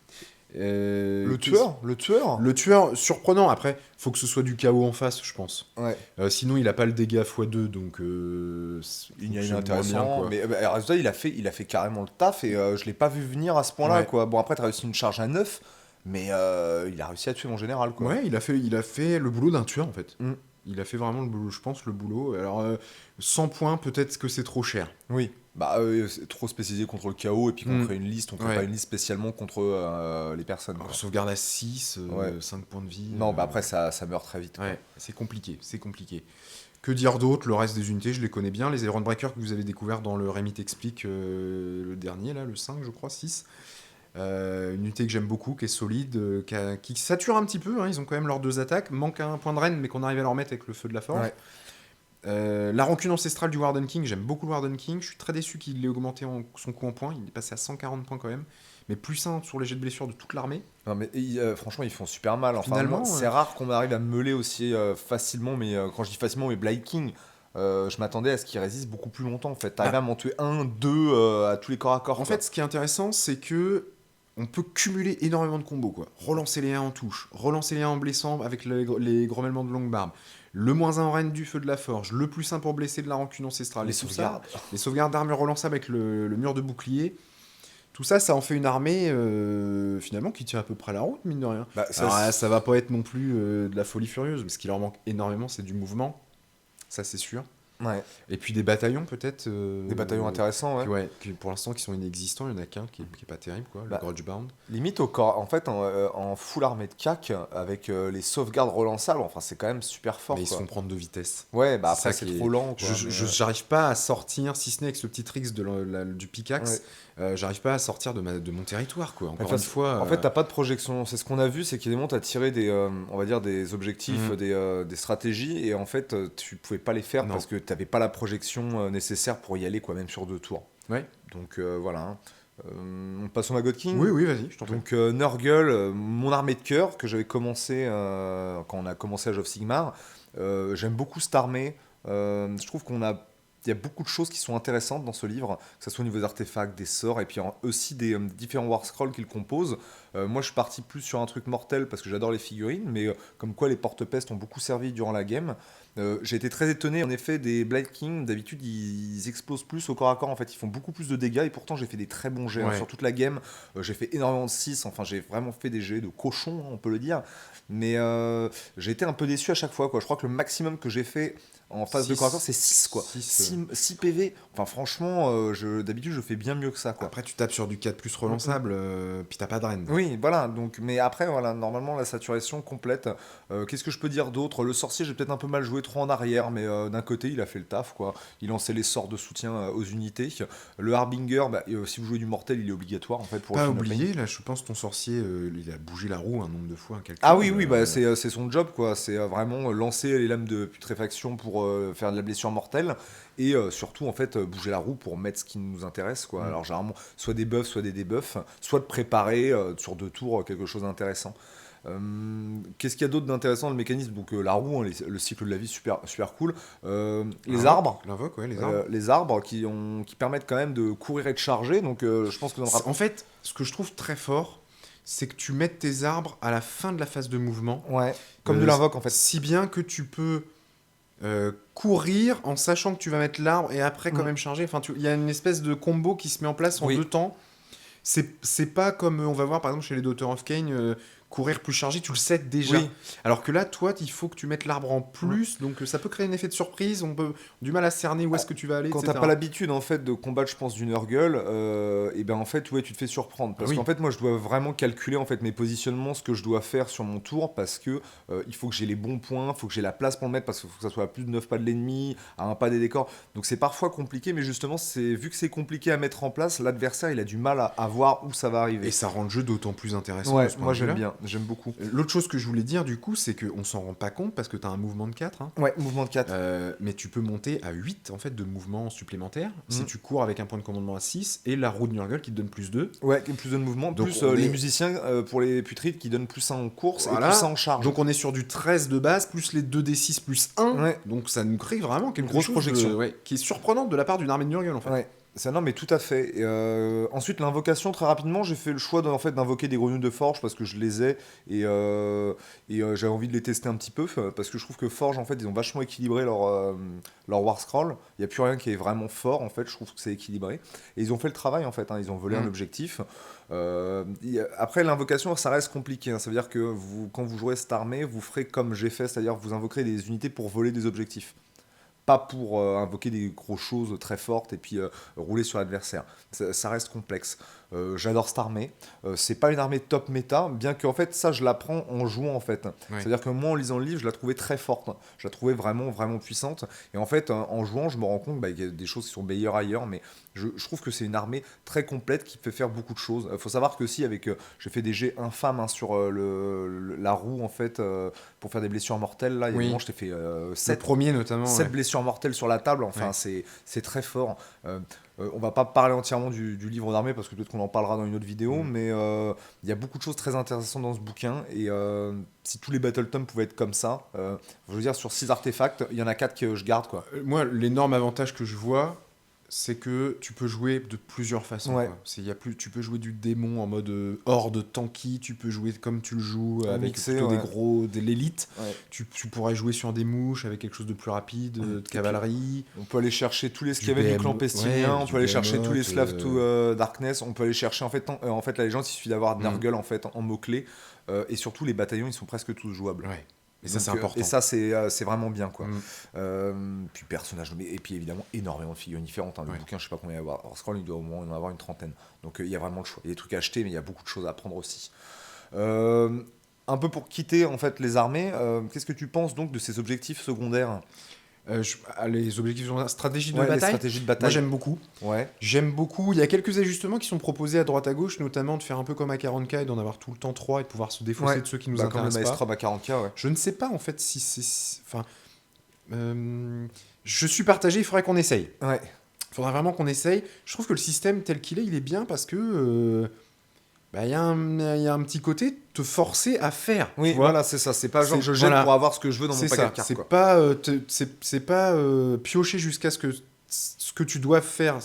Le tueur, surprenant. Après, faut que ce soit du chaos en face, je pense. Ouais. Sinon, il a pas le dégât x2, donc il y a une intéressant. Mais résultat, il a fait carrément le taf et je l'ai pas vu venir à ce point-là, Ouais. quoi. Bon, après, t'as réussi une charge à 9, mais il a réussi à tuer mon général, quoi. Ouais, il a fait le boulot d'un tueur en fait. Mm. Il a fait vraiment le boulot, je pense, le boulot. Alors 100 points, peut-être que c'est trop cher. Oui. C'est trop spécialisé contre le chaos et puis qu'on crée une liste, on crée pas une liste spécialement contre les personnes. Alors, sauvegarde à 6, 5 points de vie. Non, après ça meurt très vite. Ouais, c'est compliqué. Que dire d'autre? Le reste des unités, je les connais bien. Les Iron Breakers que vous avez découvert dans le Rémi t'explique, le dernier, là, le 5, je crois, 6. Une unité que j'aime beaucoup, qui est solide, qui sature un petit peu. Hein, ils ont quand même leurs 2 attaques. Manque un point de reine, mais qu'on arrive à leur mettre avec le feu de la forge. Ouais. La rancune ancestrale du Warden King, j'aime beaucoup le Warden King. Je suis très déçu qu'il ait augmenté son coût en points. Il est passé à 140 points quand même. Mais +1 sur les jets de blessure de toute l'armée. Non, mais franchement, ils font super mal. Enfin, Finalement, c'est rare qu'on arrive à me meuler aussi facilement, mais quand je dis facilement, mais Blight King, je m'attendais à ce qu'il résiste beaucoup plus longtemps en fait. T'arrives à m'en tuer 1, 2 à tous les corps à corps. En fait, ce qui est intéressant, c'est que on peut cumuler énormément de combos, quoi. Relancer les 1 en touche, relancer les 1 en blessant avec les grommellements de longue barbe, le -1 en reine du feu de la forge, le +1 pour blesser de la rancune ancestrale, les sauvegardes. Les sauvegardes d'armure relançables avec le mur de bouclier. Tout ça, ça en fait une armée finalement qui tient à peu près la route, mine de rien. Ça va pas être non plus de la folie furieuse, mais ce qui leur manque énormément, c'est du mouvement. Ça, c'est sûr. Ouais. Et puis des bataillons, peut-être. Des bataillons intéressants, ouais. Qui, pour l'instant, qui sont inexistants. Il y en a qu'un qui est pas terrible, quoi. Le Grudgebound. Limite au corps, en fait, en full armée de CAC, avec les sauvegardes relançables, enfin, c'est quand même super fort. Mais ils quoi. se font prendre de vitesse. Ouais, après, c'est trop lent. Quoi, j'arrive pas à sortir, si ce n'est avec ce petit trick du pickaxe. J'arrive pas à sortir de mon territoire, quoi. Encore une fois. En fait, t'as pas de projection. C'est ce qu'on a vu, c'est qu'évidemment, t'as tiré on va dire, des objectifs, des stratégies, et en fait, tu pouvais pas les faire parce que t'avais pas la projection nécessaire pour y aller, quoi, même sur 2 tours. Ouais. Donc voilà. Passons à God King. Oui, vas-y, je t'en prie. Donc Nurgle, mon armée de cœur que j'avais commencé quand on a commencé Age of Sigmar. J'aime beaucoup cette armée. Je trouve il y a beaucoup de choses qui sont intéressantes dans ce livre, que ce soit au niveau des artefacts, des sorts, et puis aussi des différents War Scrolls qu'il compose. Moi, je suis parti plus sur un truc mortel parce que j'adore les figurines, mais comme quoi les porte-pestes ont beaucoup servi durant la game. J'ai été très étonné en effet des Blight King. D'habitude, ils explosent plus au corps à corps. En fait, ils font beaucoup plus de dégâts et pourtant, j'ai fait des très bons jets hein. Ouais. Sur toute la game. J'ai fait énormément de 6. Enfin, j'ai vraiment fait des jets de cochon, on peut le dire. Mais j'ai été un peu déçu à chaque fois. Quoi. Je crois que le maximum que j'ai fait en phase de corps à corps, c'est 6 quoi. 6 PV. Enfin, franchement, d'habitude, je fais bien mieux que ça. Quoi. Après, tu tapes sur du 4 plus relançable, puis t'as pas de reine. Oui, voilà. Donc, mais après, voilà, normalement, la saturation complète. Qu'est-ce que je peux dire d'autre? Le sorcier, j'ai peut-être un peu mal joué trop en arrière, mais d'un côté, il a fait le taf, quoi. Il lançait les sorts de soutien aux unités. Le Harbinger, si vous jouez du mortel, il est obligatoire, en fait, pour Pas le final oublié, là, je pense ton sorcier, il a bougé la roue un nombre de fois incalculable. Ah oui, oui, c'est son job, quoi. C'est vraiment lancer les lames de putréfaction pour faire de la blessure mortelle et surtout, en fait, bouger la roue pour mettre ce qui nous intéresse, quoi. Alors, généralement, soit des buffs, soit des debuffs, soit de préparer sur 2 tours quelque chose d'intéressant. Qu'est-ce qu'il y a d'autre d'intéressant dans le mécanisme? Donc la roue, hein, le cycle de la vie, super, super cool. Les arbres. L'invoque, ouais, les arbres. Les arbres qui permettent quand même de courir et de charger. Donc je pense que dans le En fait, ce que je trouve très fort, c'est que tu mettes tes arbres à la fin de la phase de mouvement. Ouais, comme de l'invoque en fait. Si bien que tu peux courir en sachant que tu vas mettre l'arbre et après quand même charger. Enfin, il y a une espèce de combo qui se met en place en 2 temps. C'est pas comme on va voir par exemple chez les Daughters of Cain, courir plus chargé, tu le sais déjà. Oui. Alors que là, toi, il faut que tu mettes l'arbre en plus, donc ça peut créer un effet de surprise, on peut du mal à cerner où est-ce que tu vas aller, Quand etc. t'as pas l'habitude en fait de combattre, je pense, d'une Nurgle, et ben en fait, ouais, tu te fais surprendre. Parce qu'en fait, moi, je dois vraiment calculer en fait mes positionnements, ce que je dois faire sur mon tour, parce que il faut que j'ai les bons points, il faut que j'ai la place pour le mettre, parce qu'il faut que ça soit à plus de 9 pas de l'ennemi, à 1 pas des décors. Donc c'est parfois compliqué, mais justement, vu que c'est compliqué à mettre en place, l'adversaire, il a du mal à voir où ça va arriver. Et ça rend le jeu d'autant plus intéressant. Ouais, moi j'aime bien, j'aime beaucoup. L'autre chose que je voulais dire, du coup, c'est qu'on s'en rend pas compte parce que t'as un mouvement de 4. Hein. Ouais, mouvement de 4. Mais tu peux monter à 8 en fait, de mouvements supplémentaires si tu cours avec un point de commandement à 6 et la roue de Nurgle qui te donne plus 2. Ouais, plus de mouvement, donc plus les musiciens pour les putrides qui donnent plus 1 en course et plus 1 en charge. Donc on est sur du 13 de base, plus les 2d6 plus 1. Ouais. Donc ça nous crée vraiment quelque grosse chose projection. qui est surprenante de la part d'une armée de Nurgle en fait. Ouais. Non mais tout à fait. Et ensuite l'invocation, très rapidement, j'ai fait le choix d'invoquer des grenouilles de forge parce que je les ai et j'avais envie de les tester un petit peu parce que je trouve que forge en fait ils ont vachement équilibré leur War Scroll. Il n'y a plus rien qui est vraiment fort en fait, je trouve que c'est équilibré. Et ils ont fait le travail en fait, hein. Ils ont volé un objectif. Après l'invocation ça reste compliqué, hein. Ça veut dire que quand vous jouez cette armée, vous ferez comme j'ai fait, c'est-à-dire vous invoquerez des unités pour voler des objectifs. Pas pour invoquer des grosses choses très fortes et puis rouler sur l'adversaire. Ça reste complexe. J'adore cette armée. C'est pas une armée top méta, bien qu'en fait ça je l'apprends en jouant en fait. Ouais. C'est-à-dire que moi en lisant le livre je la trouvais très forte. Je la trouvais vraiment vraiment puissante. Et en fait en jouant je me rends compte qu'il y a des choses qui sont meilleures ailleurs, mais je trouve que c'est une armée très complète qui peut faire beaucoup de choses. Faut savoir que si j'ai fait des jets infâmes hein, sur la roue en fait pour faire des blessures mortelles. Là il y a un moment je t'ai fait 7 premiers notamment 7 blessures mortelles sur la table. Enfin c'est très fort. On va pas parler entièrement du livre d'armée parce que peut-être qu'on en parlera dans une autre vidéo, mais il y a beaucoup de choses très intéressantes dans ce bouquin et si tous les Battle Tomes pouvaient être comme ça, je veux dire sur 6 artefacts, il y en a 4 que je garde quoi. Moi l'énorme avantage que je vois, c'est que tu peux jouer de plusieurs façons. Ouais. Quoi. Tu peux jouer du démon en mode horde tanky, tu peux jouer comme tu le joues avec mixé, plutôt de l'élite. Ouais. Tu pourrais jouer sur des mouches avec quelque chose de plus rapide, de cavalerie. On peut aller chercher tous les esclavés du clan pestilien, on peut aller chercher tous les Slaves to Darkness, on peut aller chercher en fait la légende, il suffit d'avoir Nurgle en fait en mots-clés et surtout les bataillons ils sont presque tous jouables. Ouais. Et ça, c'est important. Et ça, c'est vraiment bien, quoi. Puis personnage nommé, et puis évidemment, énormément de figurines différentes. Hein. Le bouquin, je sais pas combien il va y avoir. Alors, Scroll, il doit au moins en avoir une trentaine. Donc, il y a vraiment le choix. Il y a des trucs à acheter, mais il y a beaucoup de choses à prendre aussi. Un peu pour quitter, en fait, les armées, qu'est-ce que tu penses, donc, de ces objectifs secondaires les objectifs stratégie de les bataille. stratégies de bataille. Moi j'aime beaucoup. Ouais. J'aime beaucoup. Il y a quelques ajustements qui sont proposés à droite à gauche, notamment de faire un peu comme à 40k et d'en avoir tout le temps 3 et de pouvoir se défausser de ceux qui nous intéressent comme le pas. Maelstrom à 40k, ouais. Je ne sais pas en fait si c'est. Enfin, je suis partagé. Il faudrait qu'on essaye. Ouais. Il faudra vraiment qu'on essaye. Je trouve que le système tel qu'il est, il est bien parce que. Il y a un petit côté te forcer à faire. Oui, voilà, c'est ça. C'est pas genre je jette pour avoir ce que je veux dans mon paquet de cartes. C'est pas piocher jusqu'à ce que ce que tu dois faire,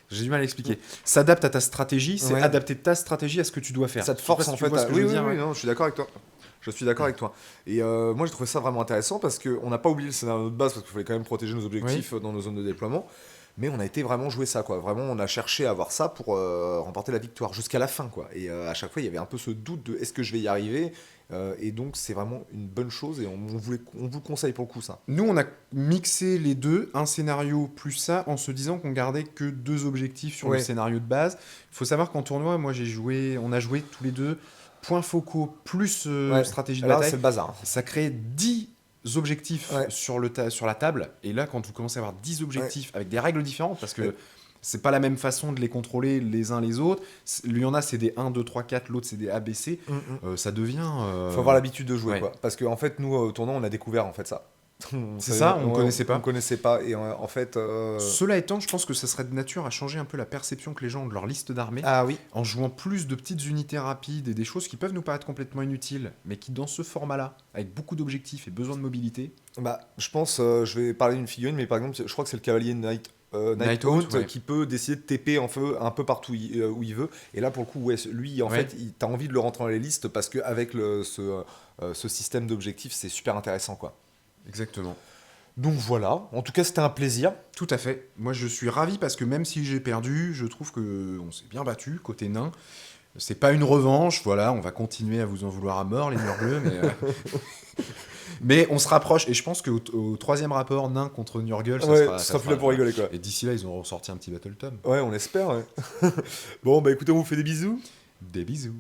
j'ai du mal à expliquer, s'adapte à ta stratégie, c'est Ouais. adapter ta stratégie à ce que tu dois faire. Ça te Je sais force pas si en tu fait vois ce à... que je Oui, veux oui, dire, oui, ouais. non, je suis d'accord avec toi. Je suis d'accord avec toi. Et moi, j'ai trouvé ça vraiment intéressant parce qu'on n'a pas oublié le scénario de base parce qu'il fallait quand même protéger nos objectifs dans nos zones de déploiement. Mais on a été vraiment jouer ça, quoi. Vraiment, on a cherché à avoir ça pour remporter la victoire jusqu'à la fin, quoi. Et à chaque fois, il y avait un peu ce doute de est-ce que je vais y arriver. Et donc, c'est vraiment une bonne chose et on vous le conseille pour le coup, ça. Nous, on a mixé les deux, un scénario plus ça, en se disant qu'on gardait que 2 objectifs sur le Ouais. scénario de base. Il faut savoir qu'en tournoi, moi, on a joué tous les deux points focaux plus Ouais. stratégie de Là, bataille. c'est le bazar. Ça crée 10 objectifs Ouais. sur la table. Et là, quand vous commencez à avoir 10 objectifs avec des règles différentes, parce que Ouais. c'est pas la même façon de les contrôler les uns les autres. Il y en a, c'est des 1, 2, 3, 4, l'autre, c'est des A, B, C. Ça devient. Faut avoir l'habitude de jouer, ouais. quoi. Parce qu'en fait, nous, au tournoi, on a découvert en fait ça. C'est ça, on connaissait pas. On connaissait pas. Et en fait. Cela étant, je pense que ça serait de nature à changer un peu la perception que les gens ont de leur liste d'armées, Ah oui. en jouant plus de petites unités rapides et des choses qui peuvent nous paraître complètement inutiles, mais qui dans ce format-là, avec beaucoup d'objectifs et besoin de mobilité, Bah, je pense, je vais parler d'une figurine, mais par exemple, je crois que c'est le cavalier Nighthaunt ouais. qui peut décider de TP en feu un peu partout où il veut. Et là, pour le coup, ouais, lui, en Ouais. fait, t'as envie de le rentrer dans les listes parce qu'avec ce système d'objectifs, c'est super intéressant, quoi. exactement. Donc voilà, en tout cas, c'était un plaisir. Tout à fait. Moi, je suis ravi parce que même si j'ai perdu, je trouve que on s'est bien battu côté nain. C'est pas une revanche, voilà, on va continuer à vous en vouloir à mort, les Nurgle, mais on se rapproche. Et je pense qu'au 3e rapport, nain contre Nurgle, Ouais, ça ce sera plus fera- là pour rigoler, quoi. Et d'ici là, ils auront sorti un petit Battle Tom. Ouais, on espère, ouais. Bon, bah écoutez, on vous fait des bisous. Des bisous.